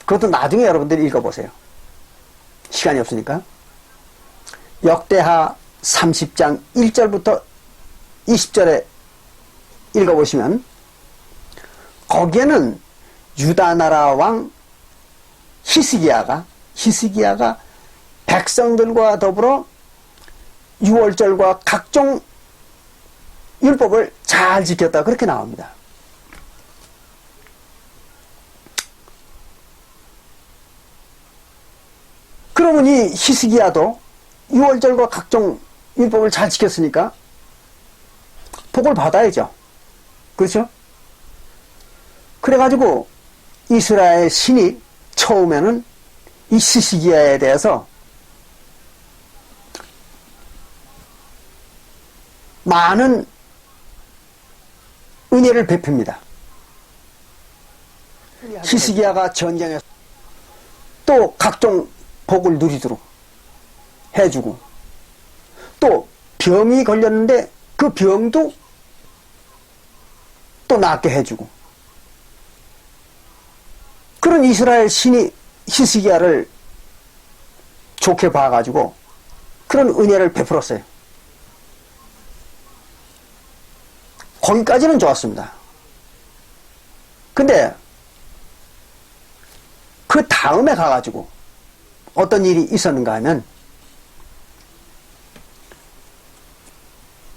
그것도 나중에 여러분들이 읽어보세요. 시간이 없으니까. 역대하 30장 1절부터 20절에 읽어보시면 거기에는 유다 나라 왕 히스기야가 백성들과 더불어 유월절과 각종 율법을 잘 지켰다. 그렇게 나옵니다. 그러면 이 히스기야도 유월절과 각종 율법을 잘 지켰으니까 복을 받아야죠. 그렇죠? 그래가지고 이스라엘 신이 처음에는 이 히스기야에 대해서 많은 은혜를 베풉니다. 히스기야가 전쟁에서 또 각종 복을 누리도록 해주고, 또 병이 걸렸는데 그 병도 또 낫게 해주고, 그런 이스라엘 신이 히스기야를 좋게 봐가지고 그런 은혜를 베풀었어요. 거기까지는 좋았습니다. 근데 그 다음에 가가지고 어떤 일이 있었는가 하면,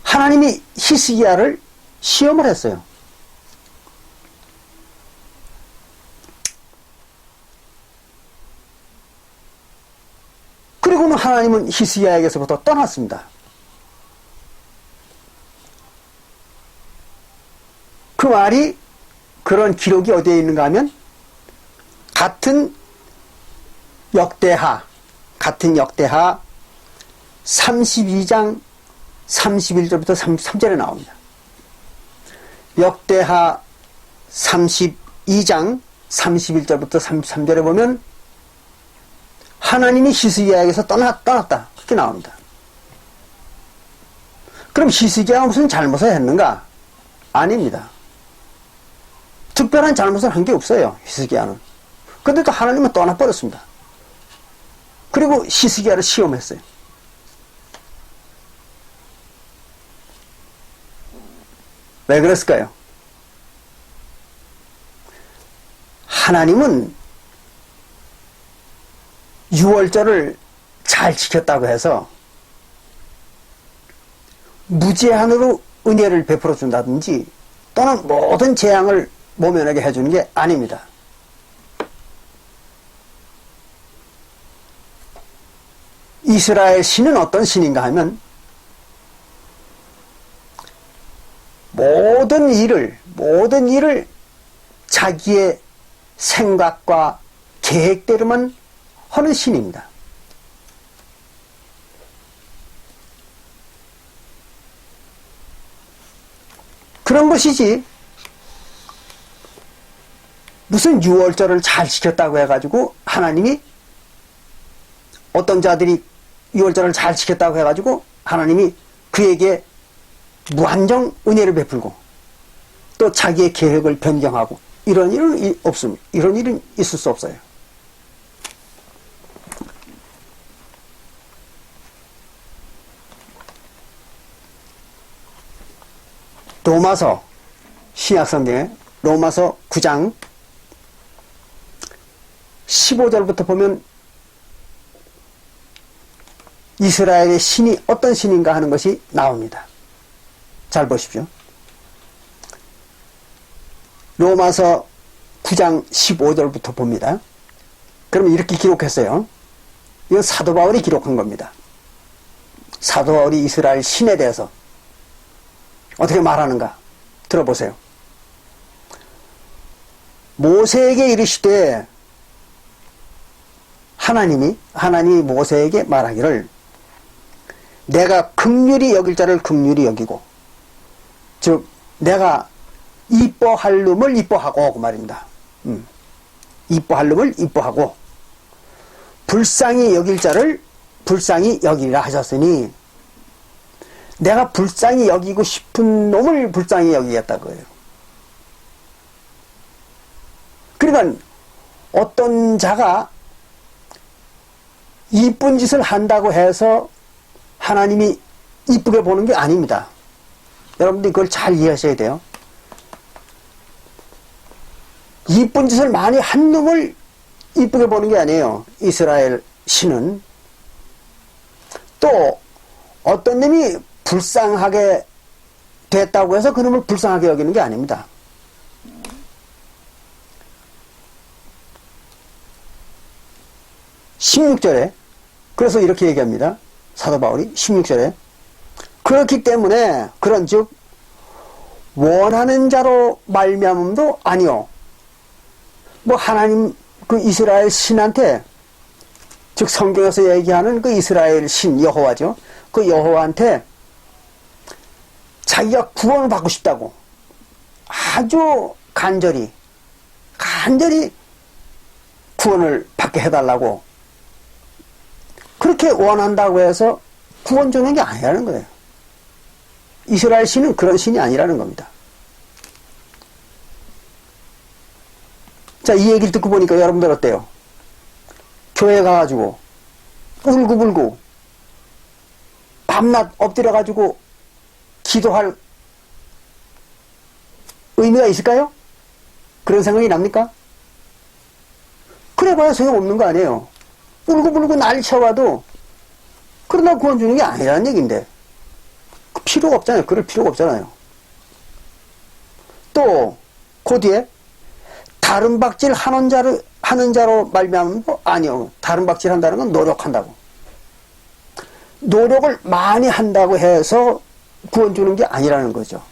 하나님이 히스기야를 시험을 했어요. 그리고는 하나님은 히스기야에게서부터 떠났습니다. 그 말이, 그런 기록이 어디에 있는가 하면 같은 역대하 32장 31절부터 33절에 나옵니다. 역대하 32장 31절부터 33절에 보면 하나님이 히스기야에게서 떠났다. 그렇게 나옵니다. 그럼 히스기야가 무슨 잘못을 했는가? 아닙니다. 특별한 잘못을 한 게 없어요, 히스기야는. 그런데도 하나님은 떠나버렸습니다. 그리고 히스기야를 시험했어요. 왜 그랬을까요? 하나님은 유월절을 잘 지켰다고 해서 무제한으로 은혜를 베풀어 준다든지 또는 모든 재앙을 모면하게 해주는 게 아닙니다. 이스라엘 신은 어떤 신인가 하면 모든 일을 자기의 생각과 계획대로만 하는 신입니다. 그런 것이지, 무슨 유월절을 잘 지켰다고 해가지고 하나님이, 어떤 자들이 유월절을 잘 지켰다고 해가지고 하나님이 그에게 무한정 은혜를 베풀고 또 자기의 계획을 변경하고, 이런 일은 없습니다. 이런 일은 있을 수 없어요. 로마서, 신약성경에 로마서 9장 15절부터 보면 이스라엘의 신이 어떤 신인가 하는 것이 나옵니다. 잘 보십시오. 로마서 9장 15절부터 봅니다. 그러면 이렇게 기록했어요. 이건 사도 바울이 기록한 겁니다. 사도 바울이 이스라엘 신에 대해서 어떻게 말하는가 들어보세요. 모세에게 이르시되, 하나님이 모세에게 말하기를, 내가 긍휼히 여길 자를 긍휼히 여기고, 즉 내가 이뻐할 놈을 이뻐하고, 그 말입니다. 이뻐할 놈을 이뻐하고 불쌍히 여길 자를 불쌍히 여기리라 하셨으니, 내가 불쌍히 여기고 싶은 놈을 불쌍히 여기겠다고요. 그러니까 어떤 자가 이쁜 짓을 한다고 해서 하나님이 이쁘게 보는 게 아닙니다. 여러분들이 그걸 잘 이해하셔야 돼요. 이쁜 짓을 많이 한 놈을 이쁘게 보는 게 아니에요. 이스라엘 신은. 또 어떤 놈이 불쌍하게 됐다고 해서 그놈을 불쌍하게 여기는 게 아닙니다. (16절에) 그래서 이렇게 얘기합니다. 사도 바울이 16절에 그렇기 때문에 그런즉 원하는 자로 말미암음도 아니요. 뭐 하나님 그 이스라엘 신한테, 즉 성경에서 얘기하는 그 이스라엘 신 여호와죠. 그 여호와한테 자기가 구원을 받고 싶다고 아주 간절히 구원을 받게 해달라고 그렇게 원한다고 해서 구원 주는 게 아니라는 거예요. 이스라엘 신은 그런 신이 아니라는 겁니다. 자, 이 얘기를 듣고 보니까 여러분들 어때요? 교회 가가지고 울고불고 밤낮 엎드려가지고 기도할 의미가 있을까요? 그런 생각이 납니까? 그래봐야 소용없는 거 아니에요. 울고불고 난리 쳐봐도 그러나 구원 주는 게 아니라는 얘기인데 필요가 없잖아요. 그럴 필요가 없잖아요. 또 그 뒤에 다른 박질 하는 자로 말미암은 뭐 아니요. 다른 박질 한다는 건 노력한다고. 노력을 많이 한다고 해서 구원 주는 게 아니라는 거죠.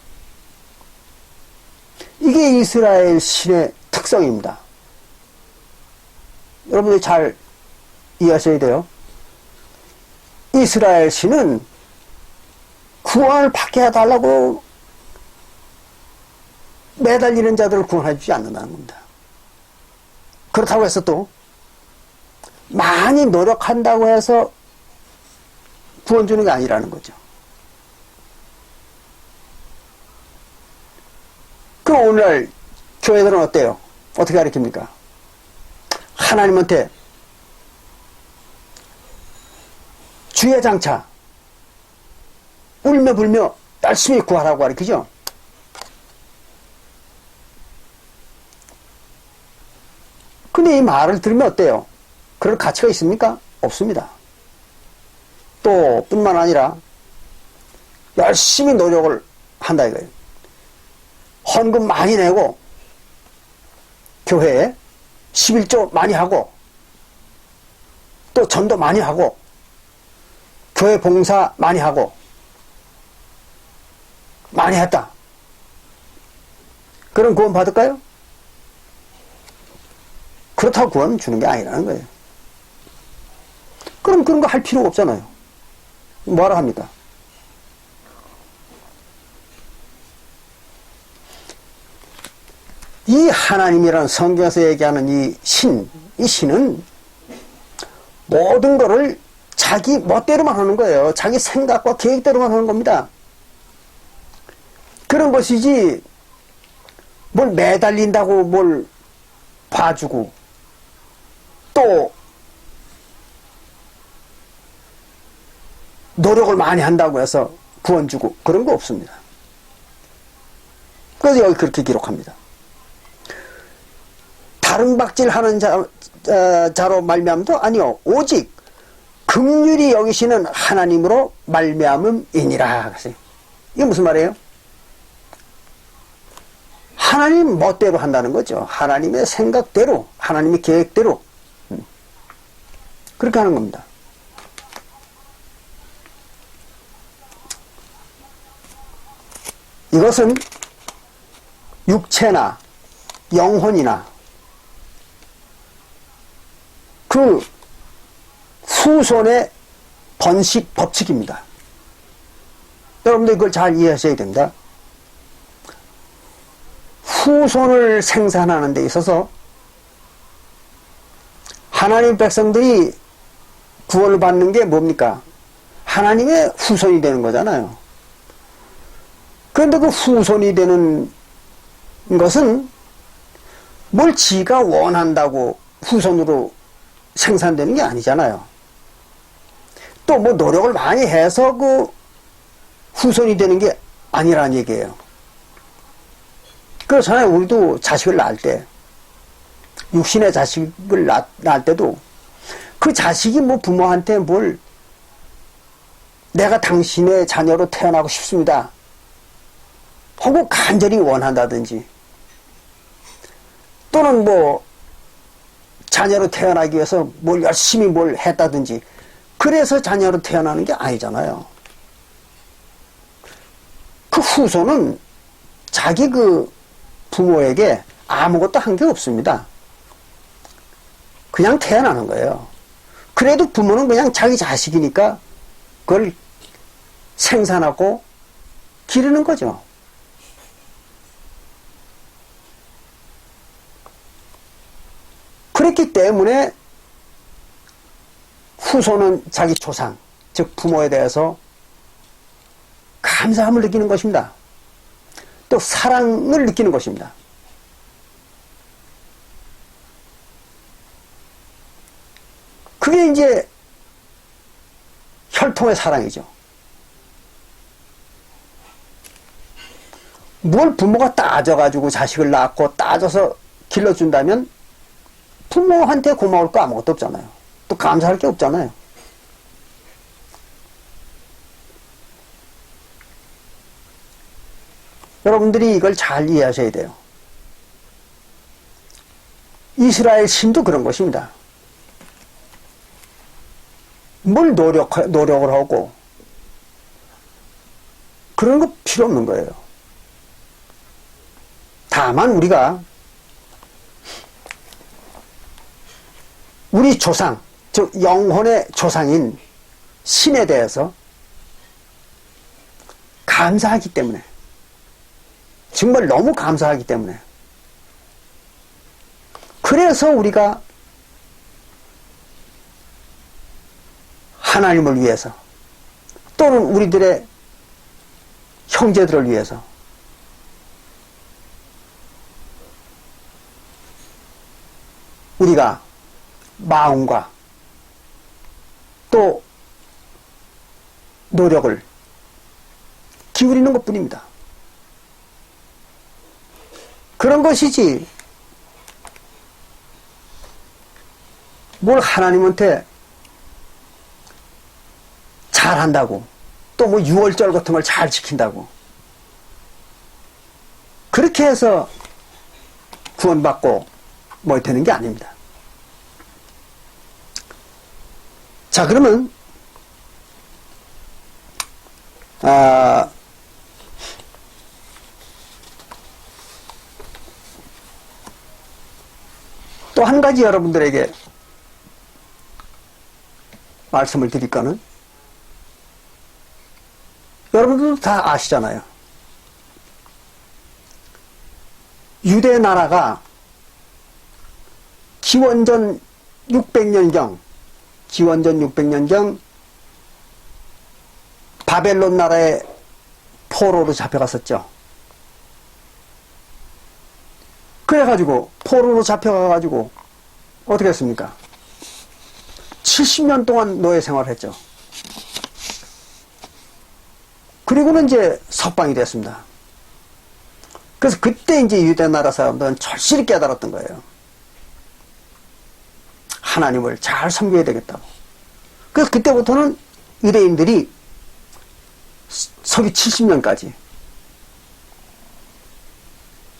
이게 이스라엘 신의 특성입니다. 여러분들 잘 이해하셔야 돼요. 이스라엘 신은 구원을 받게 해달라고 매달리는 자들을 구원해 주지 않는다는 겁니다. 그렇다고 해서 또 많이 노력한다고 해서 구원 주는 게 아니라는 거죠. 그럼 오늘날 교회들은 어때요? 어떻게 가르칩니까? 하나님한테 주의 장차 울며 불며 열심히 구하라고 가르치죠. 근데 이 말을 들으면 어때요? 그럴 가치가 있습니까? 없습니다. 또 뿐만 아니라 열심히 노력을 한다 이거예요. 헌금 많이 내고 교회에 11조 많이 하고 또 전도 많이 하고 교회 봉사 많이 하고 많이 했다. 그럼 구원 받을까요? 그렇다고 구원 주는 게 아니라는 거예요. 그럼 그런 거 할 필요가 없잖아요. 뭐하러 합니까? 이 하나님이라는 성경에서 얘기하는 이 신은 모든 거를 자기 멋대로만 하는 거예요. 자기 생각과 계획대로만 하는 겁니다. 그런 것이지 뭘 매달린다고 뭘 봐주고 또 노력을 많이 한다고 해서 구원 주고 그런 거 없습니다. 그래서 여기 그렇게 기록합니다. 다른 박질하는 자로 말미암도 아니요 오직 긍휼히 여기시는 하나님으로 말미암음이니라. 이게 무슨 말이에요? 하나님 멋대로 한다는 거죠. 하나님의 생각대로, 하나님의 계획대로 그렇게 하는 겁니다. 이것은 육체나 영혼이나 그 후손의 번식 법칙입니다. 여러분들 그걸 잘 이해하셔야 됩니다. 후손을 생산하는 데 있어서 하나님 백성들이 구원을 받는 게 뭡니까? 하나님의 후손이 되는 거잖아요. 그런데 그 후손이 되는 것은 뭘 지가 원한다고 후손으로 생산되는 게 아니잖아요. 또 뭐 노력을 많이 해서 그 후손이 되는 게 아니라는 얘기예요. 그렇잖아요. 우리도 자식을 낳을 때 육신의 자식을 낳을 때도 그 자식이 뭐 부모한테 뭘 내가 당신의 자녀로 태어나고 싶습니다 하고 간절히 원한다든지 또는 뭐 자녀로 태어나기 위해서 뭘 열심히 뭘 했다든지 그래서 자녀로 태어나는 게 아니잖아요. 그 후손은 자기 그 부모에게 아무것도 한 게 없습니다. 그냥 태어나는 거예요. 그래도 부모는 그냥 자기 자식이니까 그걸 생산하고 기르는 거죠. 그랬기 때문에 후손은 자기 조상, 즉 부모에 대해서 감사함을 느끼는 것입니다. 또 사랑을 느끼는 것입니다. 그게 이제 혈통의 사랑이죠. 뭘 부모가 따져가지고 자식을 낳고 따져서 길러준다면 부모한테 고마울 거 아무것도 없잖아요. 또 감사할 게 없잖아요. 여러분들이 이걸 잘 이해하셔야 돼요. 이스라엘 신도 그런 것입니다. 뭘 노력을 하고 그런 거 필요 없는 거예요. 다만 우리가 우리 조상, 즉 영혼의 조상인 신에 대해서 감사하기 때문에, 정말 너무 감사하기 때문에, 그래서 우리가 하나님을 위해서 또는 우리들의 형제들을 위해서 우리가 마음과 또 노력을 기울이는 것뿐입니다. 그런 것이지 뭘 하나님한테 잘한다고 또 뭐 유월절 같은 걸 잘 지킨다고 그렇게 해서 구원받고 뭐 되는 게 아닙니다. 자, 그러면 또 한 가지 여러분들에게 말씀을 드릴 거는, 여러분들도 다 아시잖아요. 유대 나라가 기원전 600년경 바벨론 나라의 포로로 잡혀갔었죠. 그래가지고 포로로 잡혀가가지고 어떻게 했습니까? 70년 동안 노예 생활을 했죠. 그리고는 이제 석방이 됐습니다. 그래서 그때 이제 유대 나라 사람들은 절실히 깨달았던 거예요. 하나님을 잘 섬겨야 되겠다고. 그래서 그때부터는 유대인들이 서기 70년까지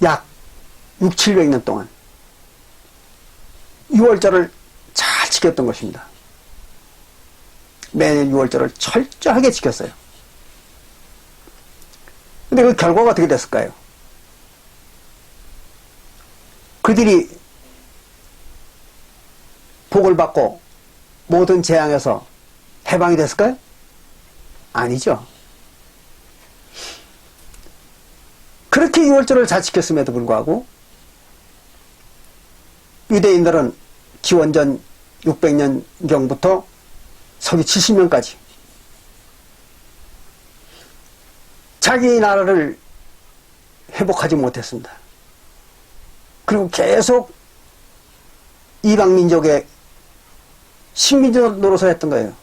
약 600~700년 동안 유월절을 잘 지켰던 것입니다. 매년 유월절을 철저하게 지켰어요. 근데 그 결과가 어떻게 됐을까요? 그들이 복을 받고 모든 재앙에서 해방이 됐을까요? 아니죠. 그렇게 유월절을 잘 지켰음에도 불구하고 유대인들은 기원전 600년경부터 서기 70년까지 자기 나라를 회복하지 못했습니다. 그리고 계속 이방민족의 식민지 노릇을 했던 거예요.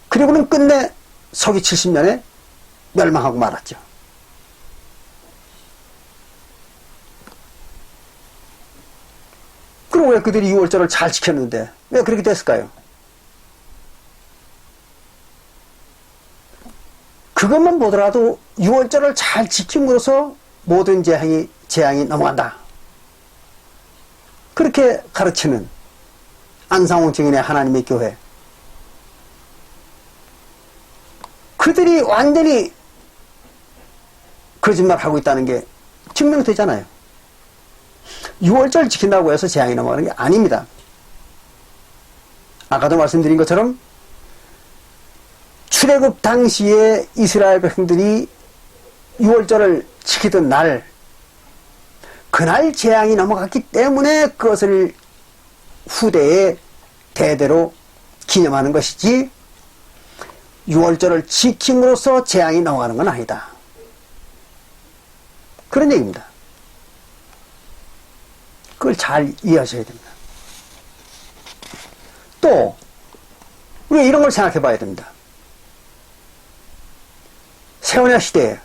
그리고는 끝내 서기 70년에 멸망하고 말았죠. 원래 그들이 유월절을 잘 지켰는데 왜 그렇게 됐을까요? 그것만 보더라도 유월절을 잘 지킴으로써 모든 재앙이 넘어간다. 그렇게 가르치는 안상홍 증인의 하나님의 교회. 그들이 완전히 거짓말하고 있다는 게 증명되잖아요. 유월절 지킨다고 해서 재앙이 넘어가는 게 아닙니다. 아까도 말씀드린 것처럼 출애굽 당시에 이스라엘 백성들이 유월절을 지키던 날, 그날 재앙이 넘어갔기 때문에 그것을 후대에 대대로 기념하는 것이지 유월절을 지킴으로써 재앙이 넘어가는 건 아니다. 그런 얘기입니다. 그걸 잘 이해하셔야 됩니다. 또 우리가 이런 걸 생각해 봐야 됩니다. 세원야 시대에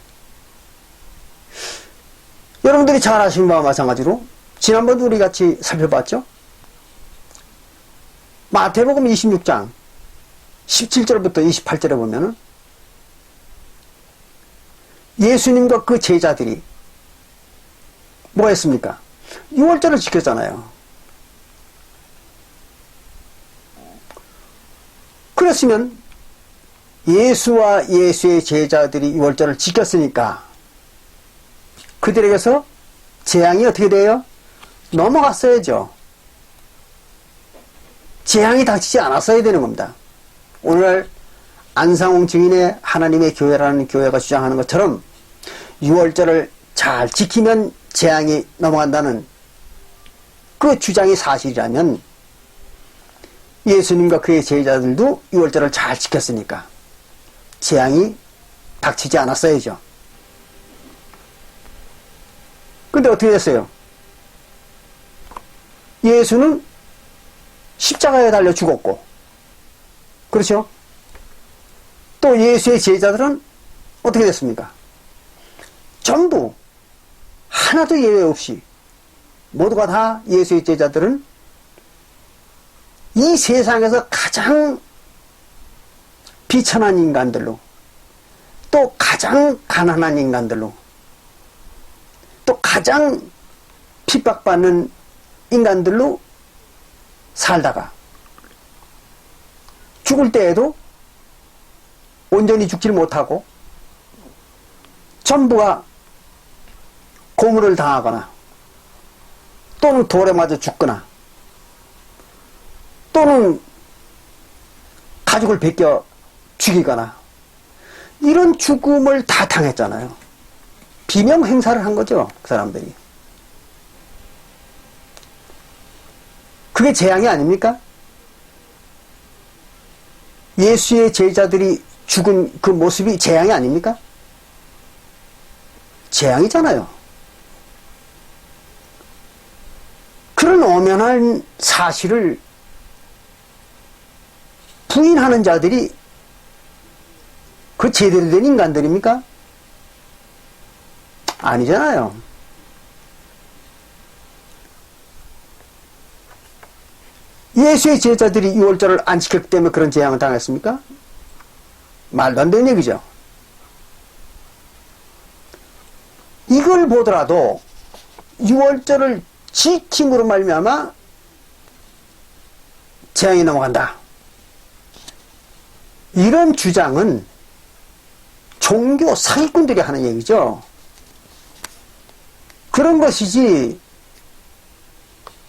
여러분들이 잘 아시는 바와 마찬가지로 지난번도 우리 같이 살펴봤죠. 마태복음 26장 17절부터 28절에 보면은 예수님과 그 제자들이 뭐 했습니까? 유월절을 지켰잖아요. 그랬으면 예수와 예수의 제자들이 유월절을 지켰으니까 그들에게서 재앙이 어떻게 돼요? 넘어갔어야죠. 재앙이 닥치지 않았어야 되는 겁니다. 오늘 안상홍 증인의 하나님의 교회라는 교회가 주장하는 것처럼 유월절을 잘 지키면 재앙이 넘어간다는 그 주장이 사실이라면 예수님과 그의 제자들도 유월절을 잘 지켰으니까 재앙이 닥치지 않았어야죠. 근데 어떻게 됐어요? 예수는 십자가에 달려 죽었고, 그렇죠? 또 예수의 제자들은 어떻게 됐습니까? 전부 하나도 예외 없이 모두가 다 예수의 제자들은 이 세상에서 가장 비천한 인간들로, 또 가장 가난한 인간들로, 또 가장 핍박받는 인간들로 살다가 죽을 때에도 온전히 죽지를 못하고 전부가 고문을 당하거나 또는 돌에 맞아 죽거나 또는 가죽을 벗겨 죽이거나 이런 죽음을 다 당했잖아요. 비명 행사를 한 거죠, 그 사람들이. 그게 재앙이 아닙니까? 예수의 제자들이 죽은 그 모습이 재앙이 아닙니까? 재앙이잖아요. 그런 엄연한 사실을 부인하는 자들이 그 제대로 된 인간들입니까? 아니잖아요. 예수의 제자들이 유월절을 안 지켰기 때문에 그런 재앙을 당했습니까? 말도 안 되는 얘기죠. 이걸 보더라도 유월절을 지킴으로 말미암아 재앙이 넘어간다. 이런 주장은 종교 사기꾼들이 하는 얘기죠. 그런 것이지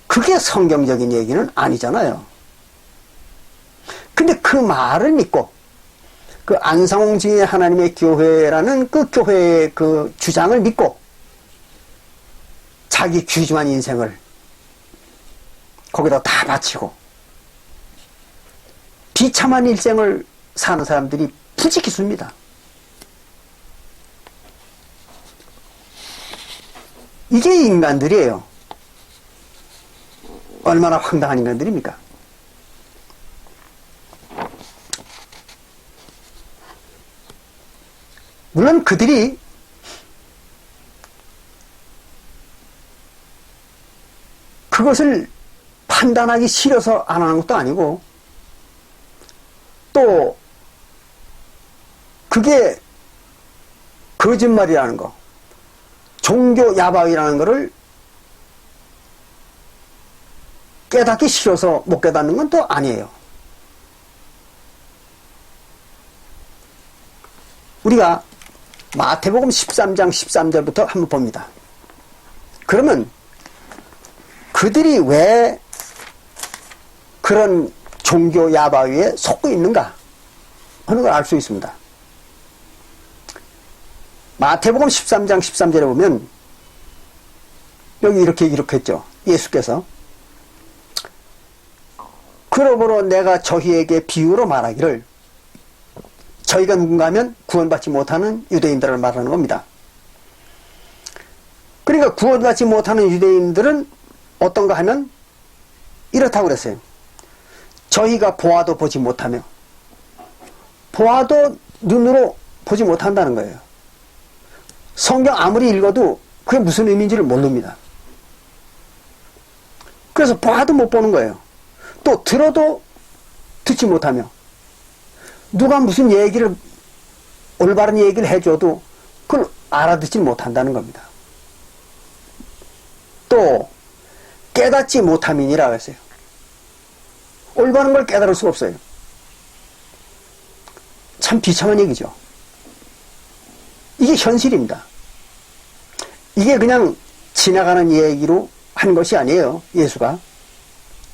그게 성경적인 얘기는 아니잖아요. 근데 그 말을 믿고 그 안상홍 증인의 하나님의 교회라는 그 교회의 그 주장을 믿고 자기 귀중한 인생을 거기다 다 바치고 비참한 일생을 사는 사람들이 부지기수입니다. 이게 인간들이에요. 얼마나 황당한 인간들입니까? 물론 그들이 그것을 판단하기 싫어서 안 하는 것도 아니고, 또 그게 거짓말이라는 거, 종교 야박이라는 거를 깨닫기 싫어서 못 깨닫는 건 또 아니에요. 우리가 마태복음 13장 13절부터 한번 봅니다. 그러면 그들이 왜 그런 종교 야바위에 속고 있는가 하는 걸 알 수 있습니다. 마태복음 13장 13절에 보면 여기 이렇게 기록했죠. 예수께서 그러므로 내가 저희에게 비유로 말하기를, 저희가 누군가 하면 구원받지 못하는 유대인들을 말하는 겁니다. 그러니까 구원받지 못하는 유대인들은 어떤가 하면 이렇다고 그랬어요. 저희가 보아도 보지 못하며, 보아도 눈으로 보지 못한다는 거예요. 성경 아무리 읽어도 그게 무슨 의미인지를 모릅니다. 그래서 봐도 못 보는 거예요. 또 들어도 듣지 못하며, 누가 무슨 얘기를, 올바른 얘기를 해줘도 그걸 알아듣지 못한다는 겁니다. 또 깨닫지 못함이니라고 했어요. 올바른 걸 깨달을 수가 없어요. 참 비참한 얘기죠. 이게 현실입니다. 이게 그냥 지나가는 얘기로 한 것이 아니에요. 예수가.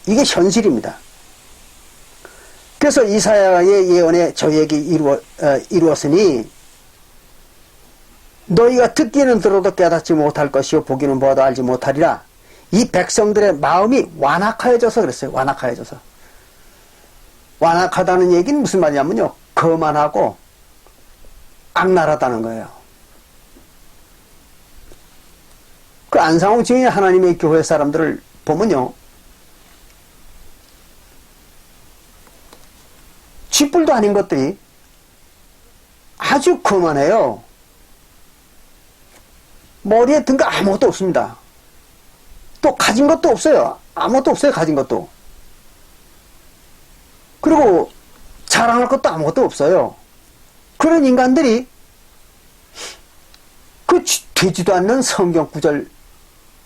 이게 현실입니다. 그래서 이사야의 예언에 저희에게 이루었으니 너희가 듣기는 들어도 깨닫지 못할 것이요 보기는 보아도 알지 못하리라. 이 백성들의 마음이 완악하여져서 그랬어요. 완악하여져서. 완악하다는 얘기는 무슨 말이냐면요, 거만하고 악랄하다는 거예요. 그 안상홍 증인 하나님의 교회 사람들을 보면요, 쥐뿔도 아닌 것들이 아주 거만해요. 머리에 든 거 아무것도 없습니다. 또 가진 것도 없어요. 아무것도 없어요. 가진 것도. 그리고 자랑할 것도 아무것도 없어요. 그런 인간들이 그 되지도 않는 성경 구절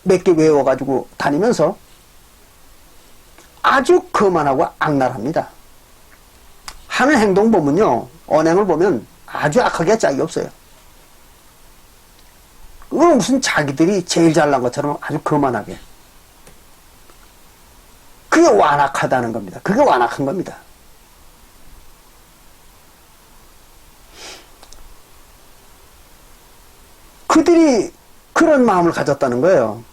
몇 개 외워가지고 다니면서 아주 거만하고 악랄합니다. 하는 행동 보면요, 언행을 보면 아주 악하게 짝이 없어요. 그건 무슨 자기들이 제일 잘난 것처럼 아주 거만하게. 그게 완악하다는 겁니다. 그게 완악한 겁니다. 그들이 그런 마음을 가졌다는 거예요.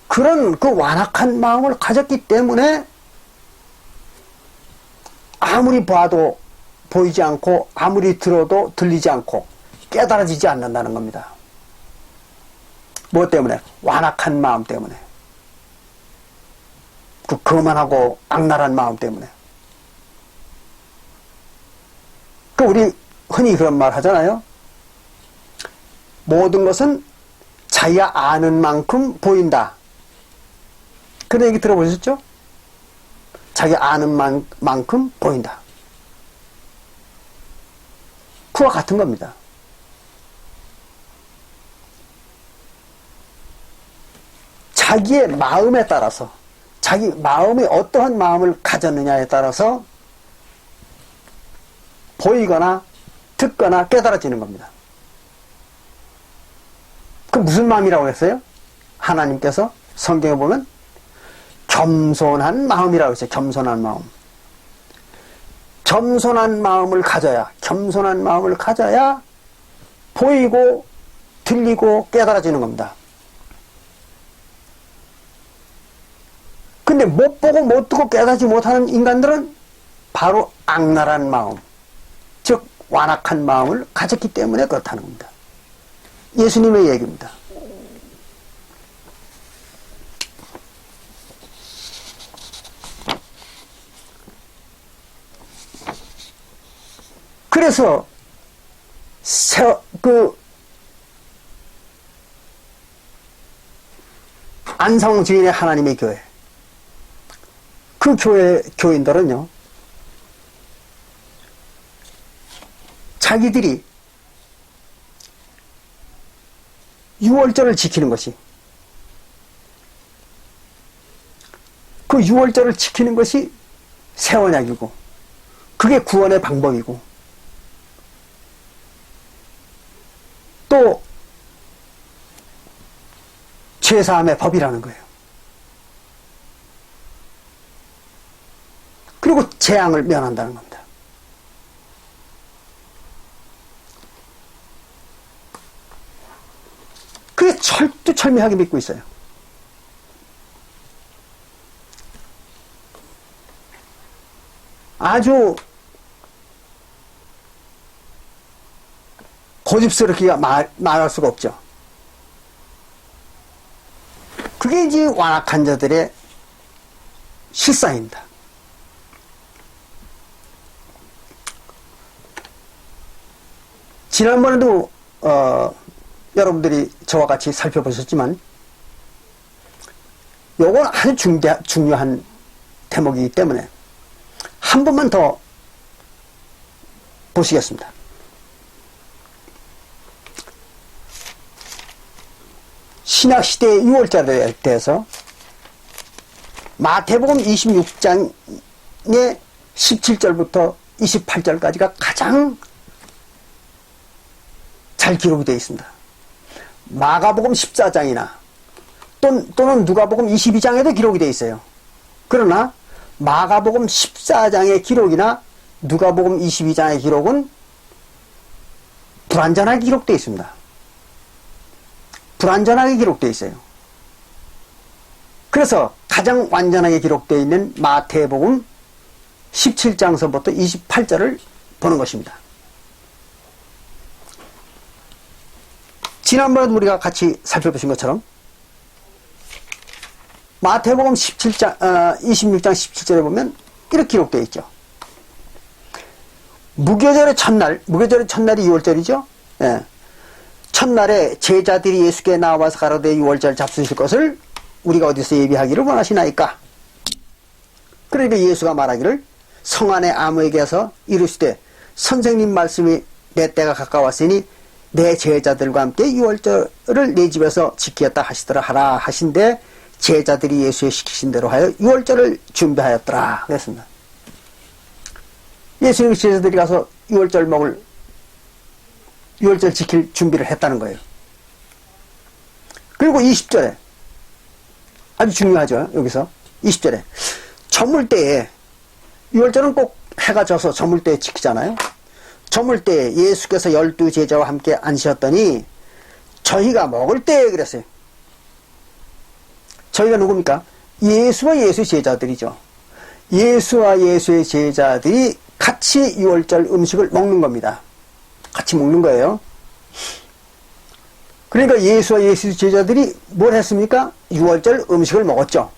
그런 그 완악한 마음을 가졌기 때문에 아무리 봐도 보이지 않고 아무리 들어도 들리지 않고 깨달아지지 않는다는 겁니다. 뭐 때문에? 완악한 마음 때문에. 그 거만하고 악랄한 마음 때문에. 그 우리 흔히 그런 말 하잖아요. 모든 것은 자기가 아는 만큼 보인다. 그런 얘기 들어보셨죠? 자기가 아는 만큼 보인다. 그와 같은 겁니다. 자기의 마음에 따라서, 자기 마음이 어떠한 마음을 가졌느냐에 따라서 보이거나 듣거나 깨달아지는 겁니다. 그 무슨 마음이라고 했어요? 하나님께서 성경에 보면 겸손한 마음이라고 했어요. 겸손한 마음. 겸손한 마음을 가져야, 겸손한 마음을 가져야 보이고 들리고 깨달아지는 겁니다. 근데 못 보고 못 듣고 깨닫지 못하는 인간들은 바로 악랄한 마음, 즉 완악한 마음을 가졌기 때문에 그렇다는 겁니다. 예수님의 얘기입니다. 그래서 안상홍 증인의 하나님의 교회, 그 교인들은요, 자기들이 유월절을 지키는 것이, 그 유월절을 지키는 것이 새 언약이고, 그게 구원의 방법이고, 또 죄사함의 법이라는 거예요. 그리고 재앙을 면한다는 겁니다. 그게 철두철미하게 믿고 있어요. 아주 고집스럽게 말할 수가 없죠. 그게 이제 완악한 자들의 실상입니다. 지난번에도 여러분들이 저와 같이 살펴보셨지만 요건 아주 중요한 대목이기 때문에 한 번만 더 보시겠습니다. 신약시대의 유월절에 대해서 마태복음 26장의 17절부터 28절까지가 가장 잘 기록이 되어 있습니다. 마가복음 14장이나 또는 누가복음 22장에도 기록이 되어 있어요. 그러나 마가복음 14장의 기록이나 누가복음 22장의 기록은 불완전하게 기록되어 있습니다. 불완전하게 기록되어 있어요. 그래서 가장 완전하게 기록되어 있는 마태복음 17장서부터 28절을 보는 것입니다. 지난번에도 우리가 같이 살펴보신 것처럼 마태복음 26장 17절에 보면 이렇게 기록되어 있죠. 무교절의 첫날이 6월절이죠. 예. 첫날에 제자들이 예수께 나와서 가로되 6월절 잡수실 것을 우리가 어디서 예비하기를 원하시나이까? 그러니까 예수가 말하기를 성 안에 아무에게서 이르시되 선생님 말씀이 내 때가 가까웠으니 내 제자들과 함께 6월절을 내 집에서 지키었다 하시더라 하라 하신데 제자들이 예수의 시키신 대로 하여 6월절을 준비하였더라 그랬습니다. 예수님 제자들이 가서 6월절 지킬 준비를 했다는 거예요. 그리고 20절에 아주 중요하죠. 여기서 20절에 저물 때에 6월절은 꼭 해가 져서 저물 때에 지키잖아요. 저물 때에 예수께서 12제자와 함께 앉으셨더니 저희가 먹을 때에 그랬어요. 저희가 누굽니까? 예수와 예수의 제자들이죠. 예수와 예수의 제자들이 같이 6월절 음식을 먹는 겁니다. 같이 먹는 거예요. 그러니까 예수와 예수의 제자들이 뭘 했습니까? 6월절 음식을 먹었죠.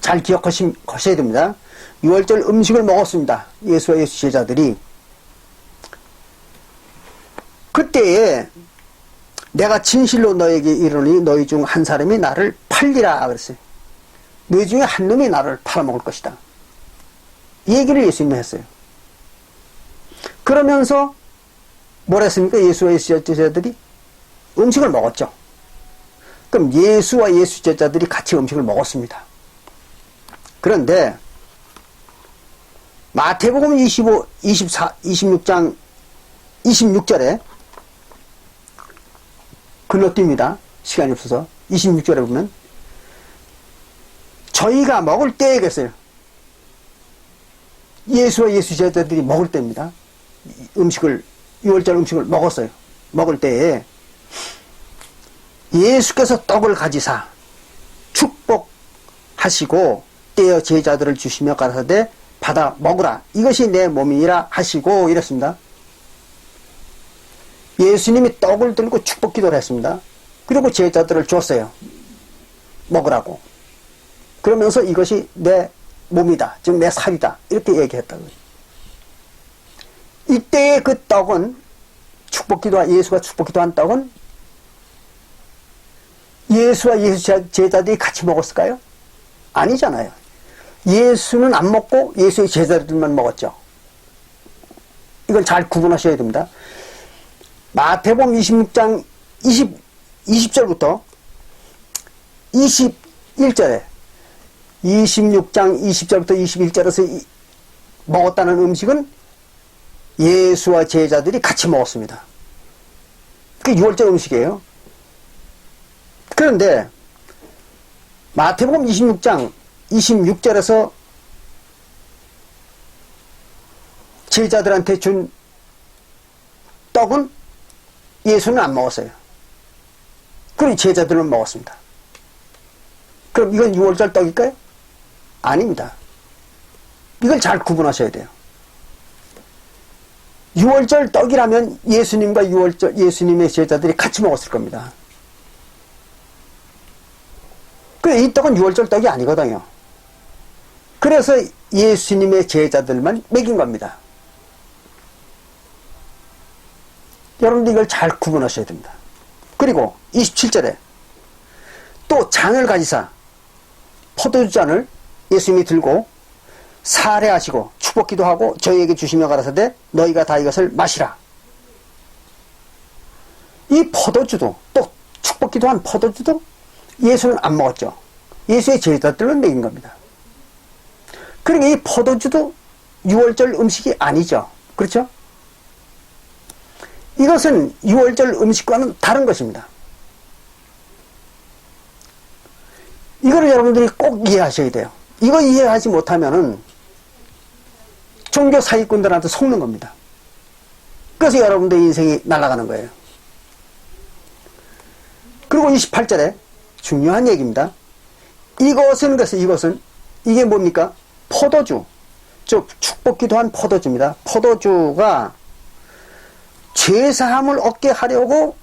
잘 기억하셔야 됩니다. 6월절 음식을 먹었습니다. 예수와 예수 제자들이. 그때에 내가 진실로 너에게 이르노니 너희 중 한 사람이 나를 팔리라 그랬어요. 너희 중에 한 놈이 나를 팔아먹을 것이다. 이 얘기를 예수님이 했어요. 그러면서 뭘 했습니까? 예수와 예수 제자들이 음식을 먹었죠. 그럼 예수와 예수 제자들이 같이 음식을 먹었습니다. 그런데 마태복음 26장 26절에 건너뜁니다. 시간이 없어서 26절에 보면 저희가 먹을 때에 그랬어요. 예수와 예수 제자들이 먹을 때입니다. 6월절 음식을 먹었어요. 먹을 때에 예수께서 떡을 가지사 축복하시고 떼어 제자들을 주시며 가라사대 받아 먹으라 이것이 내 몸이라 하시고 이랬습니다. 예수님이 떡을 들고 축복 기도를 했습니다. 그리고 제자들을 줬어요. 먹으라고. 그러면서 이것이 내 몸이다. 즉 내 살이다. 이렇게 얘기했다고요. 이때의 그 떡은 예수가 축복 기도한 떡은 예수와 예수 제자들이 같이 먹었을까요? 아니잖아요. 예수는 안 먹고 예수의 제자들만 먹었죠. 이걸 잘 구분하셔야 됩니다. 마태복음 26장 20절부터 21절에 26장 20절부터 21절에서 먹었다는 음식은 예수와 제자들이 같이 먹었습니다. 그게 6월절 음식이에요. 그런데 마태복음 26장 26절에서 제자들한테 준 떡은 예수는 안 먹었어요. 그리고 제자들은 먹었습니다. 그럼 이건 6월절 떡일까요? 아닙니다. 이걸 잘 구분하셔야 돼요. 6월절 떡이라면 예수님과 예수님의 제자들이 같이 먹었을 겁니다. 그래, 이 떡은 6월절 떡이 아니거든요. 그래서 예수님의 제자들만 먹인 겁니다. 여러분들 이걸 잘 구분하셔야 됩니다. 그리고 27절에 또 잔을 가지사 포도주잔을 예수님이 들고 사례하시고 축복기도 하고 저희에게 주시며 가라사대 너희가 다 이것을 마시라. 이 포도주도 또 축복기도 한 포도주도 예수는 안 먹었죠. 예수의 제자들은 먹인 겁니다. 그러니까 이 포도주도 6월절 음식이 아니죠. 그렇죠? 이것은 6월절 음식과는 다른 것입니다. 이거를 여러분들이 꼭 이해하셔야 돼요. 이거 이해하지 못하면은 종교 사기꾼들한테 속는 겁니다. 그래서 여러분들의 인생이 날아가는 거예요. 그리고 28절에 중요한 얘기입니다. 이것은 이게 뭡니까? 포도주, 즉 축복기도 한 포도주입니다. 포도주가 죄사함을 얻게 하려고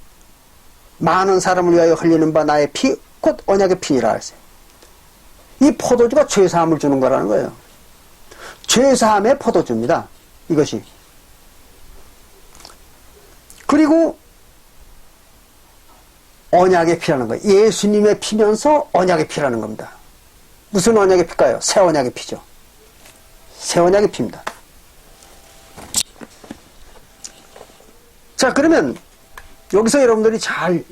많은 사람을 위하여 흘리는 바 나의 피, 곧 언약의 피니라 했어요. 이 포도주가 죄사함을 주는 거라는 거예요. 죄사함의 포도주입니다. 이것이. 그리고 언약의 피라는 거예요. 예수님의 피면서 언약의 피라는 겁니다. 무슨 언약의 피일까요? 새 언약의 피죠. 새 언약의 피입니다. 자, 그러면 여기서 여러분들이 잘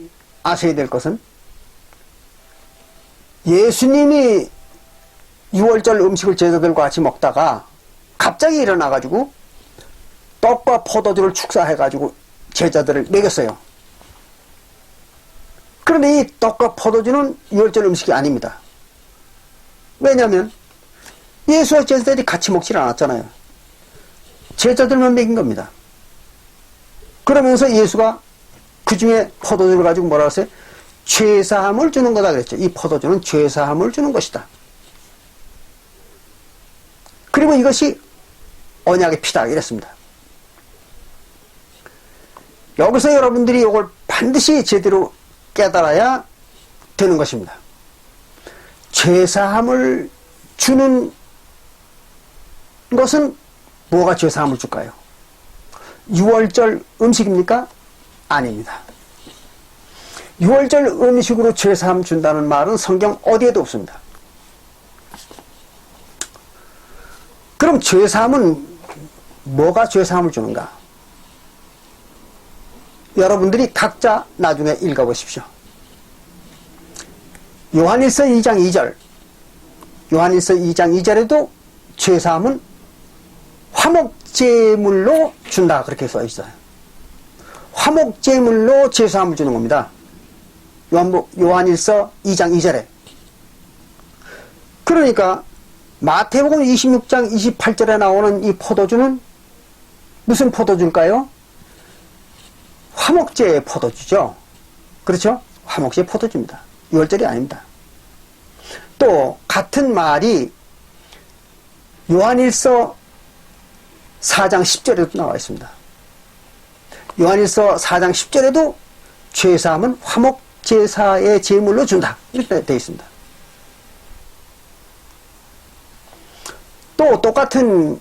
아셔야 될 것은 예수님이 6월절 음식을 제자들과 같이 먹다가 갑자기 일어나가지고 떡과 포도주를 축사해가지고 제자들을 먹였어요. 그런데 이 떡과 포도주는 6월절 음식이 아닙니다. 왜냐하면 예수와 제자들이 같이 먹질 않았잖아요. 제자들만 먹인 겁니다. 그러면서 예수가 그 중에 포도주를 가지고 뭐라고 했어요? 죄사함을 주는 거다 그랬죠. 이 포도주는 죄사함을 주는 것이다. 그리고 이것이 언약의 피다 이랬습니다. 여기서 여러분들이 이걸 반드시 제대로 깨달아야 되는 것입니다. 죄사함을 주는 것은 뭐가 죄사함을 줄까요? 6월절 음식입니까? 아닙니다. 6월절 음식으로 죄사함 준다는 말은 성경 어디에도 없습니다. 그럼 죄사함은 뭐가 죄사함을 주는가? 여러분들이 각자 나중에 읽어보십시오. 요한일서 2장 2절, 요한일서 2장 2절에도 죄사함은 화목제물로 준다 그렇게 써 있어요. 화목제물로 죄사함을 주는 겁니다. 요한일서 2장 2절에. 그러니까 마태복음 26장 28절에 나오는 이 포도주는 무슨 포도주일까요? 화목제의 포도주죠. 그렇죠? 화목제의 포도주입니다. 6월절이 아닙니다. 또 같은 말이 요한일서 4장 10절에도 나와 있습니다. 요한일서 4장 10절에도 죄사함은 화목제사의 제물로 준다 이렇게 되어 있습니다. 또 똑같은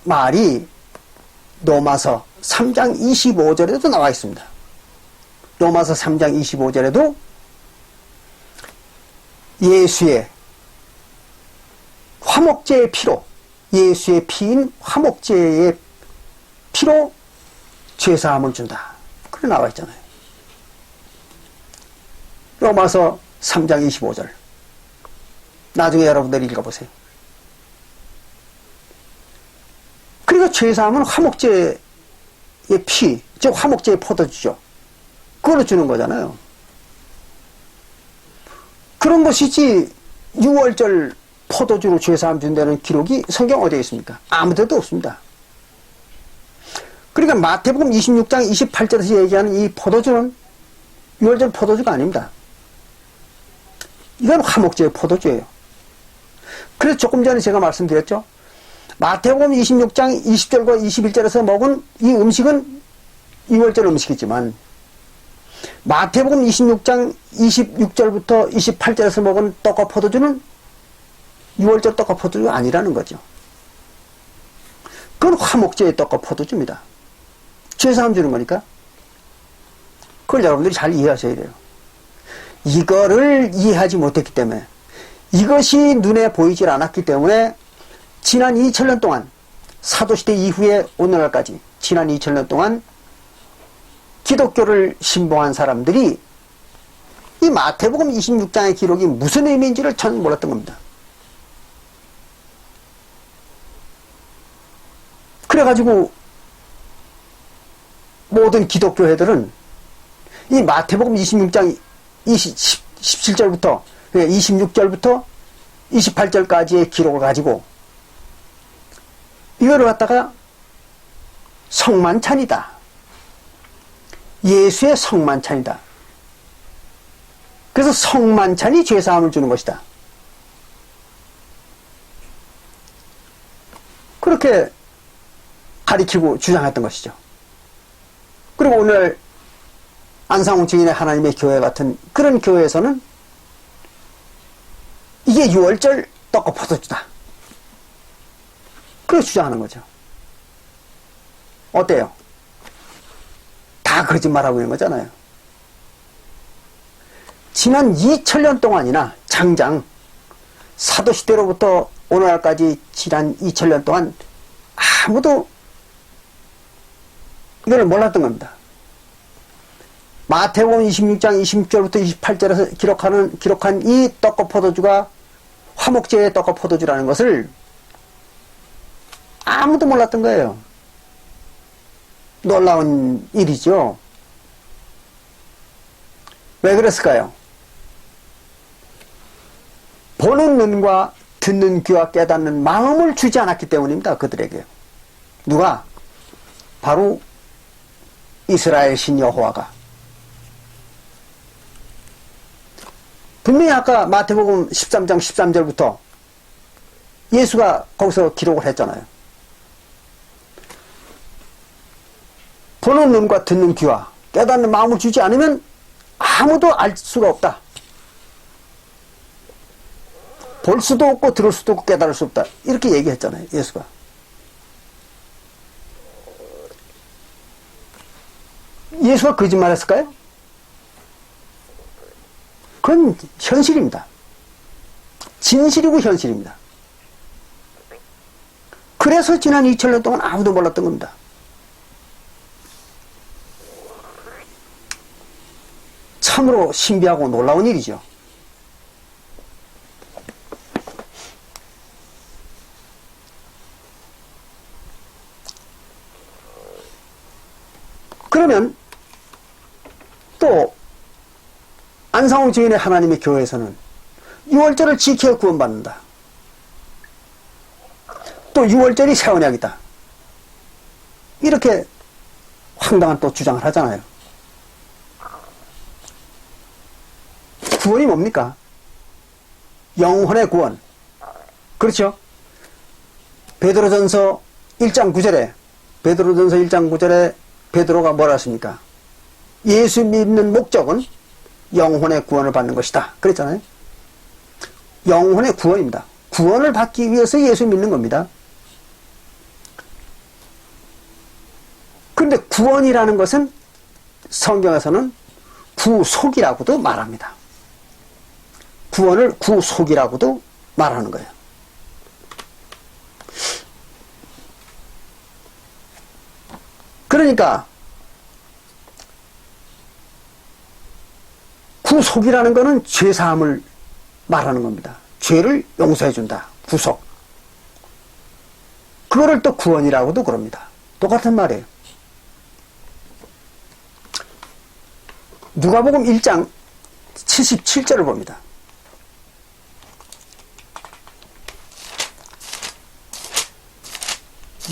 말이 로마서 3장 25절에도 나와 있습니다. 로마서 3장 25절에도 예수의 화목제의 피로, 예수의 피인 화목제의 피로 죄사함을 준다. 그래 나와 있잖아요. 로마서 3장 25절. 나중에 여러분들이 읽어보세요. 그리고 죄사함은 화목제의 피, 즉 화목제의 포도주죠. 그걸로 주는 거잖아요. 그런 것이지 6월절 포도주로 죄사함 준다는 기록이 성경 어디에 있습니까? 아무 데도 없습니다. 그러니까 마태복음 26장 28절에서 얘기하는 이 포도주는 6월절 포도주가 아닙니다. 이건 화목제의 포도주예요. 그래서 조금 전에 제가 말씀드렸죠. 마태복음 26장 20절과 21절에서 먹은 이 음식은 6월절 음식이지만 마태복음 26장 26절부터 28절에서 먹은 떡과 포도주는 6월절 떡과 포도주가 아니라는 거죠. 그건 화목제의 떡과 포도주입니다. 죄사함 주는 거니까. 그걸 여러분들이 잘 이해하셔야 돼요. 이거를 이해하지 못했기 때문에, 이것이 눈에 보이질 않았기 때문에 지난 2000년 동안, 사도시대 이후에 오늘날까지 지난 2000년 동안 기독교를 신봉한 사람들이 이 마태복음 26장의 기록이 무슨 의미인지를 전혀 몰랐던 겁니다. 그래가지고 모든 기독교 애들은 이 마태복음 26장 17절부터 26절부터 28절까지의 기록을 가지고 이거를 갖다가 성만찬이다. 예수의 성만찬이다. 그래서 성만찬이 죄사함을 주는 것이다. 그렇게 가리키고 주장했던 것이죠. 그리고 오늘 안상홍 증인의 하나님의 교회 같은 그런 교회에서는 이게 6월절 떡과 포도주다. 그렇게 주장하는 거죠. 어때요? 다 거짓말하고 있는 거잖아요. 지난 2000년 동안이나 장장 사도시대로부터 오늘날까지 지난 2000년 동안 아무도 이걸 몰랐던 겁니다. 마태복음 26장 26절부터 28절에서 기록한 이 떡과 포도주가 화목제의 떡과 포도주라는 것을 아무도 몰랐던 거예요. 놀라운 일이죠. 왜 그랬을까요? 보는 눈과 듣는 귀와 깨닫는 마음을 주지 않았기 때문입니다. 그들에게. 누가? 바로 이스라엘 신 여호와가. 분명히 아까 마태복음 13장 13절부터 예수가 거기서 기록을 했잖아요. 보는 눈과 듣는 귀와 깨닫는 마음을 주지 않으면 아무도 알 수가 없다. 볼 수도 없고 들을 수도 없고 깨달을 수 없다. 이렇게 얘기했잖아요. 예수가. 예수가 거짓말했을까요? 그건 현실입니다. 진실이고 현실입니다. 그래서 지난 2000년 동안 아무도 몰랐던 겁니다. 참으로 신비하고 놀라운 일이죠. 그러면 또 안상홍 증인의 하나님의 교회에서는 6월절을 지켜야 구원받는다. 또 6월절이 새 언약이다. 이렇게 황당한 또 주장을 하잖아요. 구원이 뭡니까? 영혼의 구원. 그렇죠? 베드로전서 1장 9절에 베드로가 뭐라 했습니까? 예수 믿는 목적은 영혼의 구원을 받는 것이다. 그랬잖아요. 영혼의 구원입니다. 구원을 받기 위해서 예수 믿는 겁니다. 그런데 구원이라는 것은 성경에서는 구속이라고도 말합니다. 구원을 구속이라고도 말하는 거예요. 그러니까 구속이라는 것은 죄사함을 말하는 겁니다. 죄를 용서해 준다. 구속. 그거를 또 구원이라고도 그럽니다. 똑같은 말이에요. 누가복음 1장 77절을 봅니다.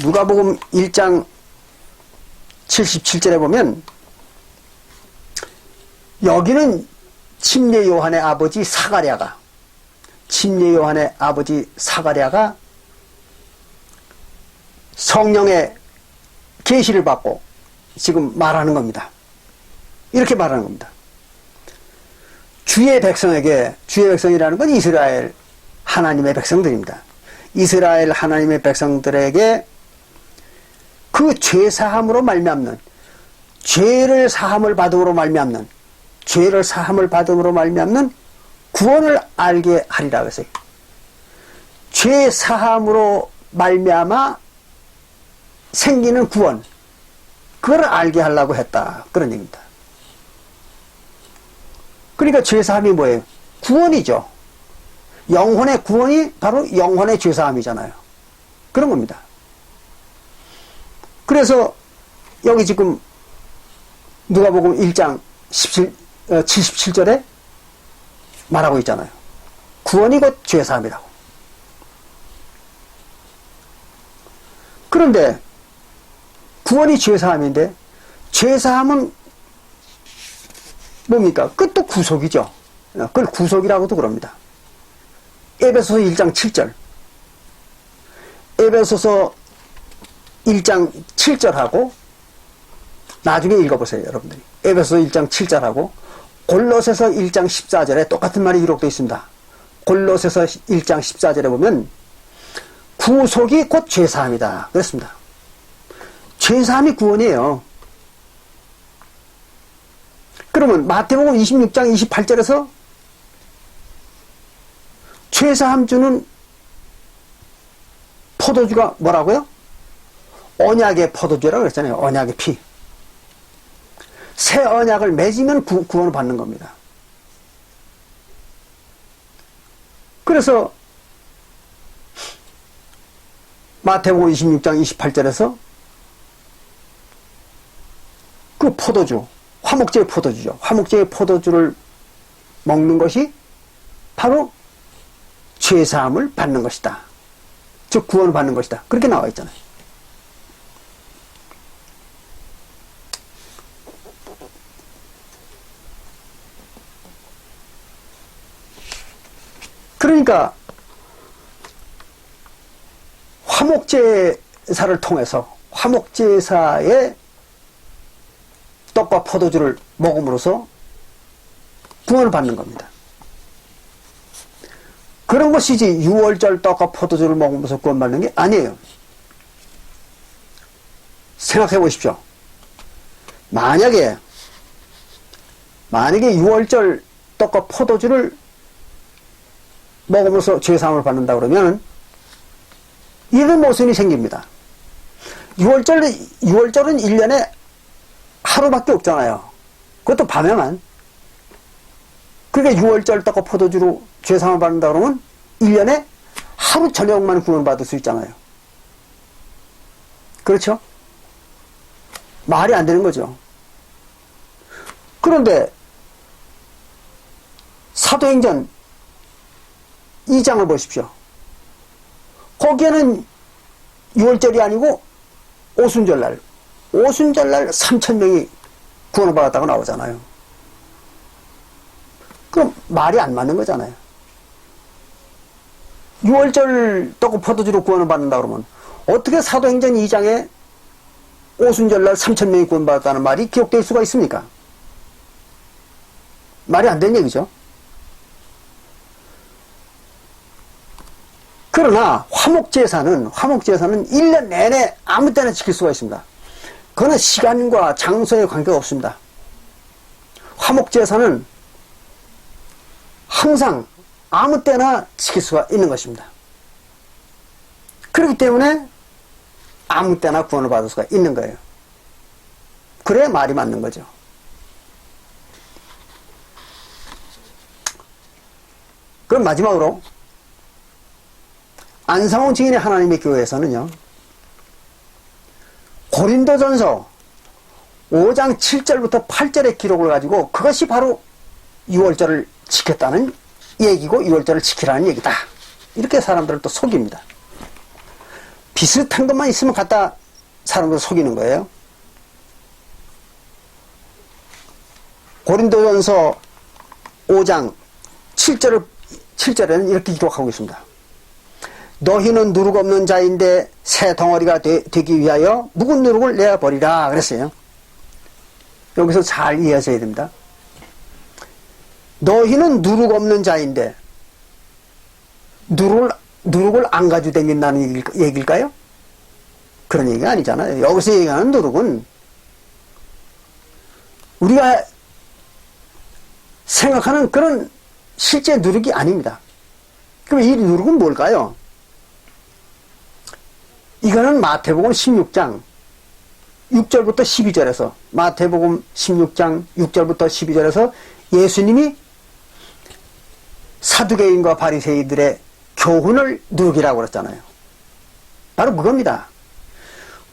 누가복음 1장 77절에 보면 여기는 침례 요한의 아버지 사가랴가 성령의 계시를 받고 지금 말하는 겁니다. 이렇게 말하는 겁니다. 주의 백성이라는 건 이스라엘 하나님의 백성들입니다. 이스라엘 하나님의 백성들에게 그 죄사함으로 말미암는 죄를 사함을 받음으로 말미암는 구원을 알게 하리라 그랬어요. 죄 사함으로 말미암아 생기는 구원, 그걸 알게 하려고 했다, 그런 얘기입니다. 그러니까 죄 사함이 뭐예요? 구원이죠. 영혼의 구원이 바로 영혼의 죄 사함이잖아요. 그런 겁니다. 그래서 여기 지금 누가복음 1장 77절에 말하고 있잖아요. 구원이 곧 죄사함이라고. 그런데 구원이 죄사함인데 죄사함은 뭡니까? 그것도 구속이죠. 그걸 구속이라고도 그럽니다. 에베소서 1장 7절. 에베소서 1장 7절하고 나중에 읽어보세요, 여러분들이. 에베소서 1장 7절하고 골로새서 1장 14절에 똑같은 말이 기록되어 있습니다. 골로새서 1장 14절에 보면 구속이 곧 죄사함이다 그랬습니다. 죄사함이 구원이에요. 그러면 마태복음 26장 28절에서 죄사함 주는 포도주가 뭐라고요? 언약의 포도주라고 그랬잖아요. 언약의 피. 새 언약을 맺으면 구원을 받는 겁니다. 그래서 마태복음 26장 28절에서 그 포도주, 화목제의 포도주죠. 화목제의 포도주를 먹는 것이 바로 죄사함을 받는 것이다. 즉 구원을 받는 것이다. 그렇게 나와 있잖아요. 그러니까 화목제사를 통해서 화목제사의 떡과 포도주를 먹음으로써 구원을 받는 겁니다. 그런 것이지 6월절 떡과 포도주를 먹으면서 구원받는 게 아니에요. 생각해 보십시오. 만약에 6월절 떡과 포도주를 먹으면서 죄사함을 받는다 그러면 이런 모순이 생깁니다. 6월절은 1년에 하루밖에 없잖아요. 그것도 밤에만. 그러니까 6월절 떡과 포도주로 죄사함을 받는다 그러면 1년에 하루 저녁만 구원받을 수 있잖아요. 그렇죠? 말이 안 되는 거죠. 그런데 사도행전 2장을 보십시오. 거기에는 6월절이 아니고 오순절날 3,000명이 구원을 받았다고 나오잖아요. 그럼 말이 안 맞는 거잖아요. 6월절 떡과 포도주로 구원을 받는다 그러면 어떻게 사도행전 2장에 오순절날 3,000명이 구원받았다는 말이 기록될 수가 있습니까? 말이 안 되는 얘기죠. 그러나 화목제사는 1년 내내 아무 때나 지킬 수가 있습니다. 그거는 시간과 장소에 관계가 없습니다. 화목제사는 항상 아무 때나 지킬 수가 있는 것입니다. 그렇기 때문에 아무 때나 구원을 받을 수가 있는 거예요. 그래야 말이 맞는 거죠. 그럼 마지막으로 안상홍 증인의 하나님의 교회에서는요, 고린도전서 5장 7절부터 8절의 기록을 가지고 그것이 바로 유월절을 지켰다는 얘기고 유월절을 지키라는 얘기다. 이렇게 사람들을 또 속입니다. 비슷한 것만 있으면 갖다 사람들을 속이는 거예요. 고린도전서 5장 7절에는 이렇게 기록하고 있습니다. 너희는 누룩 없는 자인데 새 덩어리가 되기 위하여 묵은 누룩을 내어버리라 그랬어요. 여기서 잘 이해하셔야 됩니다. 너희는 누룩 없는 자인데 누룩을 안 가지고 다닌다는 얘기일까요? 그런 얘기가 아니잖아요. 여기서 얘기하는 누룩은 우리가 생각하는 그런 실제 누룩이 아닙니다. 그럼 이 누룩은 뭘까요? 이거는 마태복음 16장 6절부터 12절에서 마태복음 16장 6절부터 12절에서 예수님이 사두개인과 바리새인들의 교훈을 누룩이라고 그랬잖아요. 바로 그겁니다.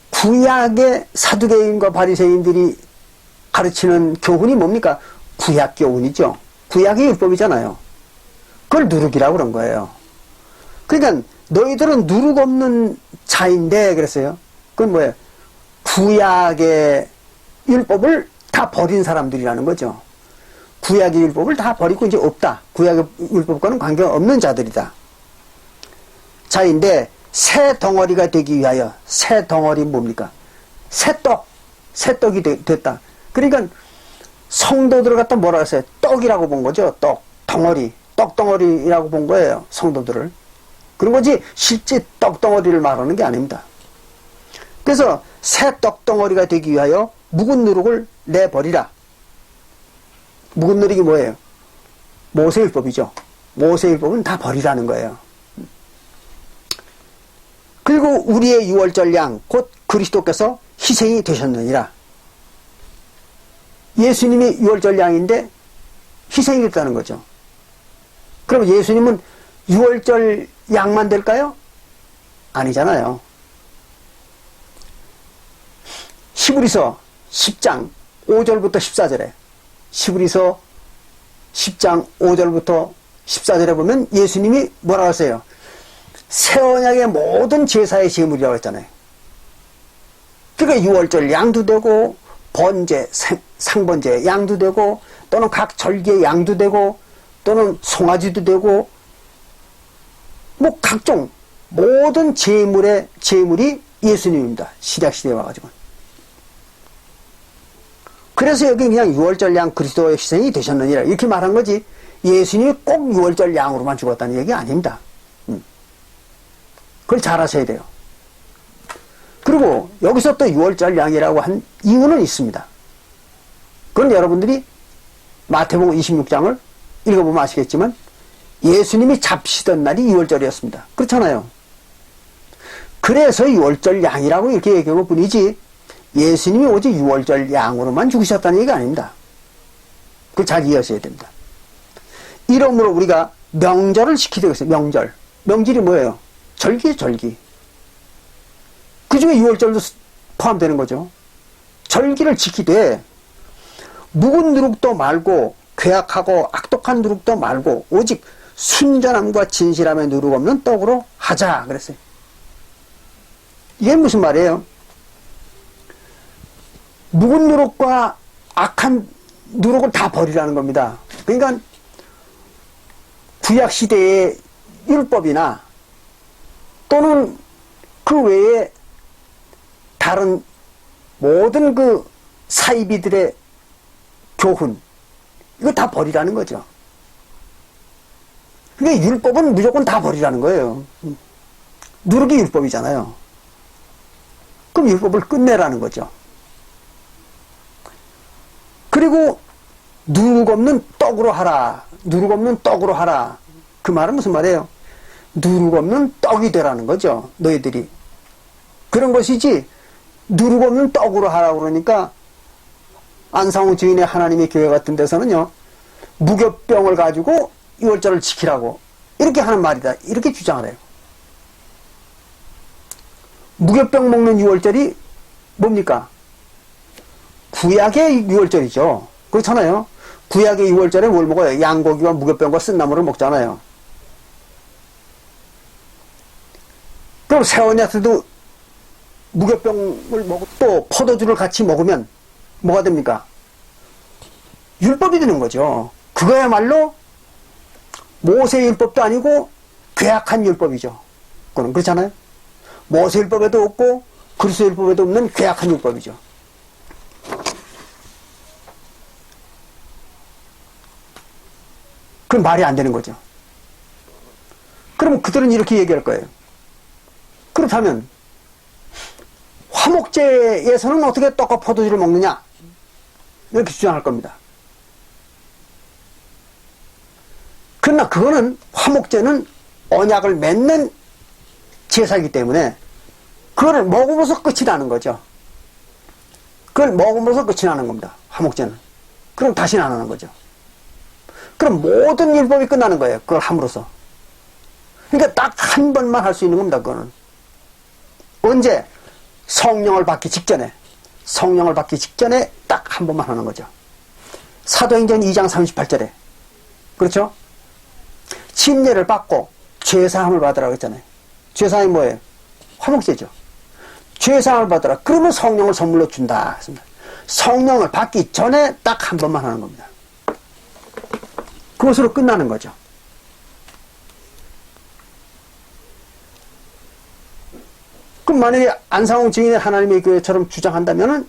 구약의 사두개인과 바리새인들이 가르치는 교훈이 뭡니까? 구약 교훈이죠. 구약이 율법이잖아요. 그걸 누룩이라고 그런 거예요. 그러니까 너희들은 누룩 없는 자인데 그랬어요. 그건 뭐예요? 구약의 율법을 다 버린 사람들이라는 거죠. 구약의 율법을 다 버리고 이제 없다. 구약의 율법과는 관계없는 자들이다. 자인데 새 덩어리가 되기 위하여, 새 덩어리 뭡니까? 새떡이 됐다. 그러니까 성도들을 갖다 뭐라 했어요? 떡이라고 본 거죠. 덩어리, 떡덩어리라고 본 거예요. 성도들을. 그런 거지 실제 떡덩어리를 말하는 게 아닙니다. 그래서 새 떡덩어리가 되기 위하여 묵은 누룩을 내버리라. 묵은 누룩이 뭐예요? 모세율법이죠. 모세율법은 다 버리라는 거예요. 그리고 우리의 유월절 양 곧 그리스도께서 희생이 되셨느니라. 예수님이 유월절 양인데 희생이 됐다는 거죠. 그럼 예수님은 유월절 양만 될까요? 아니잖아요. 히브리서 10장 5절부터 14절에 히브리서 10장 5절부터 14절에 보면 예수님이 뭐라고 하세요? 새 언약의 모든 제사의 제물이라고 했잖아요. 그러니까 유월절 양도 되고 번제, 상번제 양도 되고 또는 각 절기의 양도 되고 또는 송아지도 되고 뭐 각종 모든 제물이 예수님입니다. 신약시대에 와가지고. 그래서 여기 그냥 유월절 양 그리스도의 희생이 되셨느니라 이렇게 말한 거지 예수님이 꼭 유월절 양으로만 죽었다는 얘기 아닙니다. 그걸 잘 아셔야 돼요. 그리고 여기서 또 유월절 양이라고 한 이유는 있습니다. 그건 여러분들이 마태복음 26장을 읽어보면 아시겠지만 예수님이 잡히시던 날이 유월절이었습니다. 그렇잖아요. 그래서 유월절 양이라고 이렇게 얘기한 것 뿐이지 예수님이 오직 유월절 양으로만 죽으셨다는 얘기가 아닙니다. 그걸 잘 이해하셔야 됩니다. 이러므로 우리가 명절을 지키게 되겠어요. 명절이 뭐예요? 절기죠, 절기. 그 중에 유월절도 포함되는 거죠. 절기를 지키되 묵은 누룩도 말고 괴악하고 악독한 누룩도 말고 오직 순전함과 진실함의 누룩 없는 떡으로 하자 그랬어요. 이게 무슨 말이에요? 묵은 누룩과 악한 누룩을 다 버리라는 겁니다. 그러니까 구약시대의 율법이나 또는 그 외에 다른 모든 그 사이비들의 교훈 이거 다 버리라는 거죠. 그러니까 율법은 무조건 다 버리라는 거예요. 누룩이 율법이잖아요. 그럼 율법을 끝내라는 거죠. 그리고 누룩 없는 떡으로 하라. 누룩 없는 떡으로 하라. 그 말은 무슨 말이에요? 누룩 없는 떡이 되라는 거죠. 너희들이. 그런 것이지 누룩 없는 떡으로 하라고 그러니까 안상호 주인의 하나님의 교회 같은 데서는요, 무교병을 가지고 유월절을 지키라고 이렇게 하는 말이다, 이렇게 주장을 해요. 무교병 먹는 유월절이 뭡니까? 구약의 유월절이죠. 그렇잖아요. 구약의 유월절에 뭘 먹어요? 양고기와 무교병과 쓴나물을 먹잖아요. 그럼 세원야트도 무교병을 먹고 또 포도주를 같이 먹으면 뭐가 됩니까? 율법이 되는 거죠. 그거야말로 모세 율법도 아니고 괴악한 율법이죠. 그건 그렇잖아요. 모세 율법에도 없고 그리스도 율법에도 없는 괴악한 율법이죠. 그건 말이 안 되는 거죠. 그러면 그들은 이렇게 얘기할 거예요. 그렇다면 화목제에서는 어떻게 떡과 포도주를 먹느냐? 이렇게 주장할 겁니다. 그러나 그거는 화목제는 언약을 맺는 제사이기 때문에 그걸 먹음으로써 끝이 나는 거죠. 그걸 먹음으로써 끝이 나는 겁니다. 화목제는. 그럼 다시는 안 하는 거죠. 그럼 모든 율법이 끝나는 거예요. 그걸 함으로써. 그러니까 딱 한 번만 할 수 있는 겁니다. 그거는. 언제? 성령을 받기 직전에. 성령을 받기 직전에 딱 한 번만 하는 거죠. 사도행전 2장 38절에. 그렇죠? 침례를 받고 죄사함을 받으라고 했잖아요. 죄사함이 뭐예요? 화목제죠. 죄사함을 받으라. 그러면 성령을 선물로 준다. 성령을 받기 전에 딱 한 번만 하는 겁니다. 그것으로 끝나는 거죠. 그럼 만약에 안상홍 증인의 하나님의 교회처럼 주장한다면은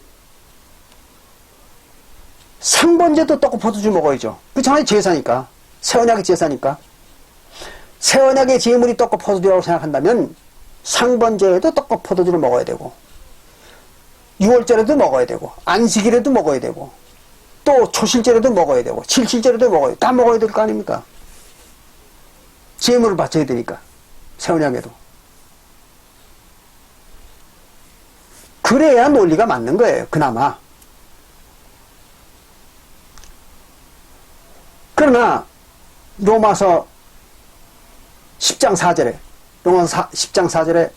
상번제도 떡고 포도주 먹어야죠. 그렇잖아요. 제사니까. 새언약의 제사니까. 새언약의 제물이 떡고 포도주라고 생각한다면 상번제에도 떡고 포도주를 먹어야 되고, 유월절에도 먹어야 되고, 안식일에도 먹어야 되고, 또 초실절에도 먹어야 되고, 칠칠절에도 먹어야 되고, 다 먹어야 될 거 아닙니까? 제물을 바쳐야 되니까. 새언약에도. 그래야 논리가 맞는 거예요. 그나마. 그러나 로마서 10장 4절에 로마서 10장 4절에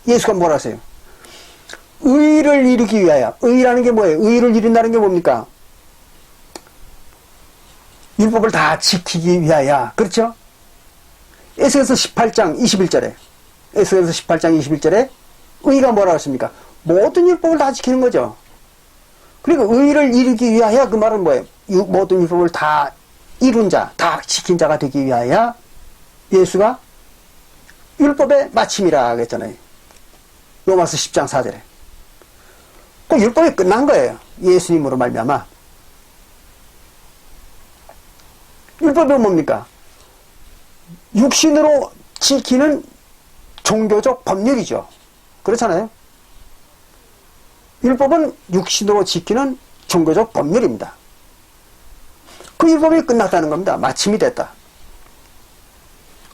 예수가 뭐라 하세요? 의를 이루기 위하여. 의라는 게 뭐예요? 의를 이룬다는 게 뭡니까? 율법을 다 지키기 위하여. 그렇죠? 에스겔서 18장 21절에 에스겔서 18장 21절에 의가 뭐라고 했습니까? 모든 율법을 다 지키는 거죠. 그리고 의를 이루기 위하여, 그 말은 뭐예요? 모든 율법을 다 이룬 자, 다 지킨 자가 되기 위하여 예수가 율법의 마침이라 그랬잖아요. 로마서 10장 4절에. 그 율법이 끝난 거예요. 예수님으로 말미암아. 율법이 뭡니까? 육신으로 지키는 종교적 법률이죠. 그렇잖아요. 율법은 육신으로 지키는 종교적 법률입니다. 그 율법이 끝났다는 겁니다. 마침이 됐다.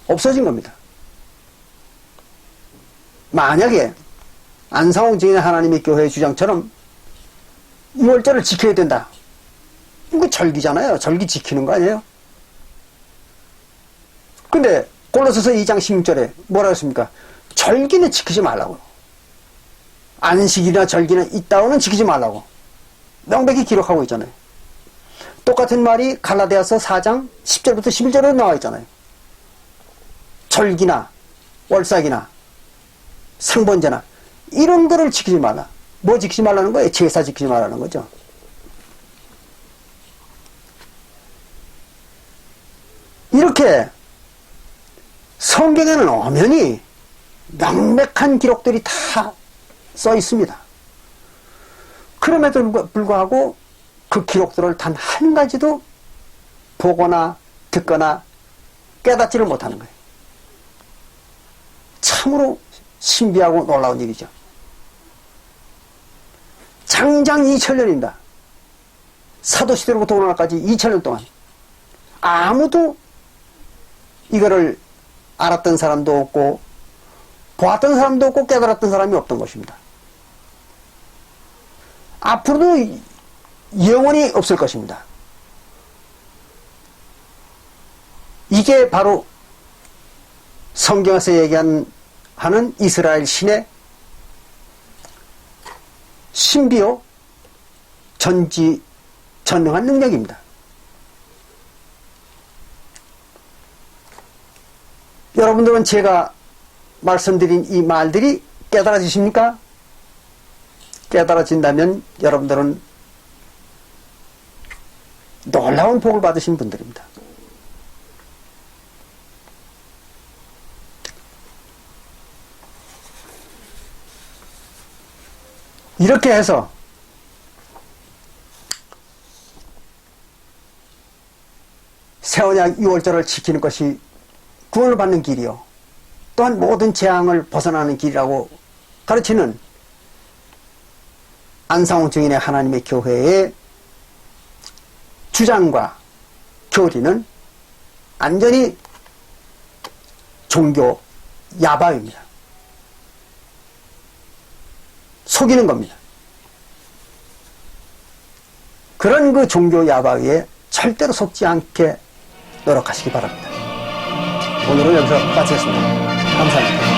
없어진 겁니다. 만약에 안상홍 증인의 하나님의 교회의 주장처럼 유월절을 지켜야 된다. 이거 절기잖아요. 절기 지키는 거 아니에요? 근데 골로새서 2장 16절에 뭐라고 했습니까? 절기는 지키지 말라고. 안식일이나 절기는 이따오는 지키지 말라고 명백히 기록하고 있잖아요. 똑같은 말이 갈라디아서 4장 10절부터 11절에 나와 있잖아요. 절기나 월삭이나 상번제나 이런 거를 지키지 말라. 뭐 지키지 말라는 거예요? 제사 지키지 말라는 거죠. 이렇게 성경에는 엄연히 명백한 기록들이 다 써 있습니다. 그럼에도 불구하고 그 기록들을 단 한 가지도 보거나 듣거나 깨닫지를 못하는 거예요. 참으로 신비하고 놀라운 일이죠. 장장 2000년입니다. 사도시대로부터 오늘날까지 2000년 동안 아무도 이거를 알았던 사람도 없고 보았던 사람도 없고 깨달았던 사람이 없던 것입니다. 앞으로도 영원히 없을 것입니다. 이게 바로 성경에서 하는 이스라엘 신의 신비요 전지전능한 능력입니다. 여러분들은 제가 말씀드린 이 말들이 깨달아지십니까? 깨달아진다면 여러분들은 놀라운 복을 받으신 분들입니다. 이렇게 해서 새언약 6월절을 지키는 것이 구원을 받는 길이요, 또한 모든 재앙을 벗어나는 길이라고 가르치는 안상홍 증인의 하나님의 교회의 주장과 교리는 완전히 종교 야바입니다. 속이는 겁니다. 그런 그 종교 야바위에 절대로 속지 않게 노력하시기 바랍니다. 오늘은 여기서 마치겠습니다. 감사합니다.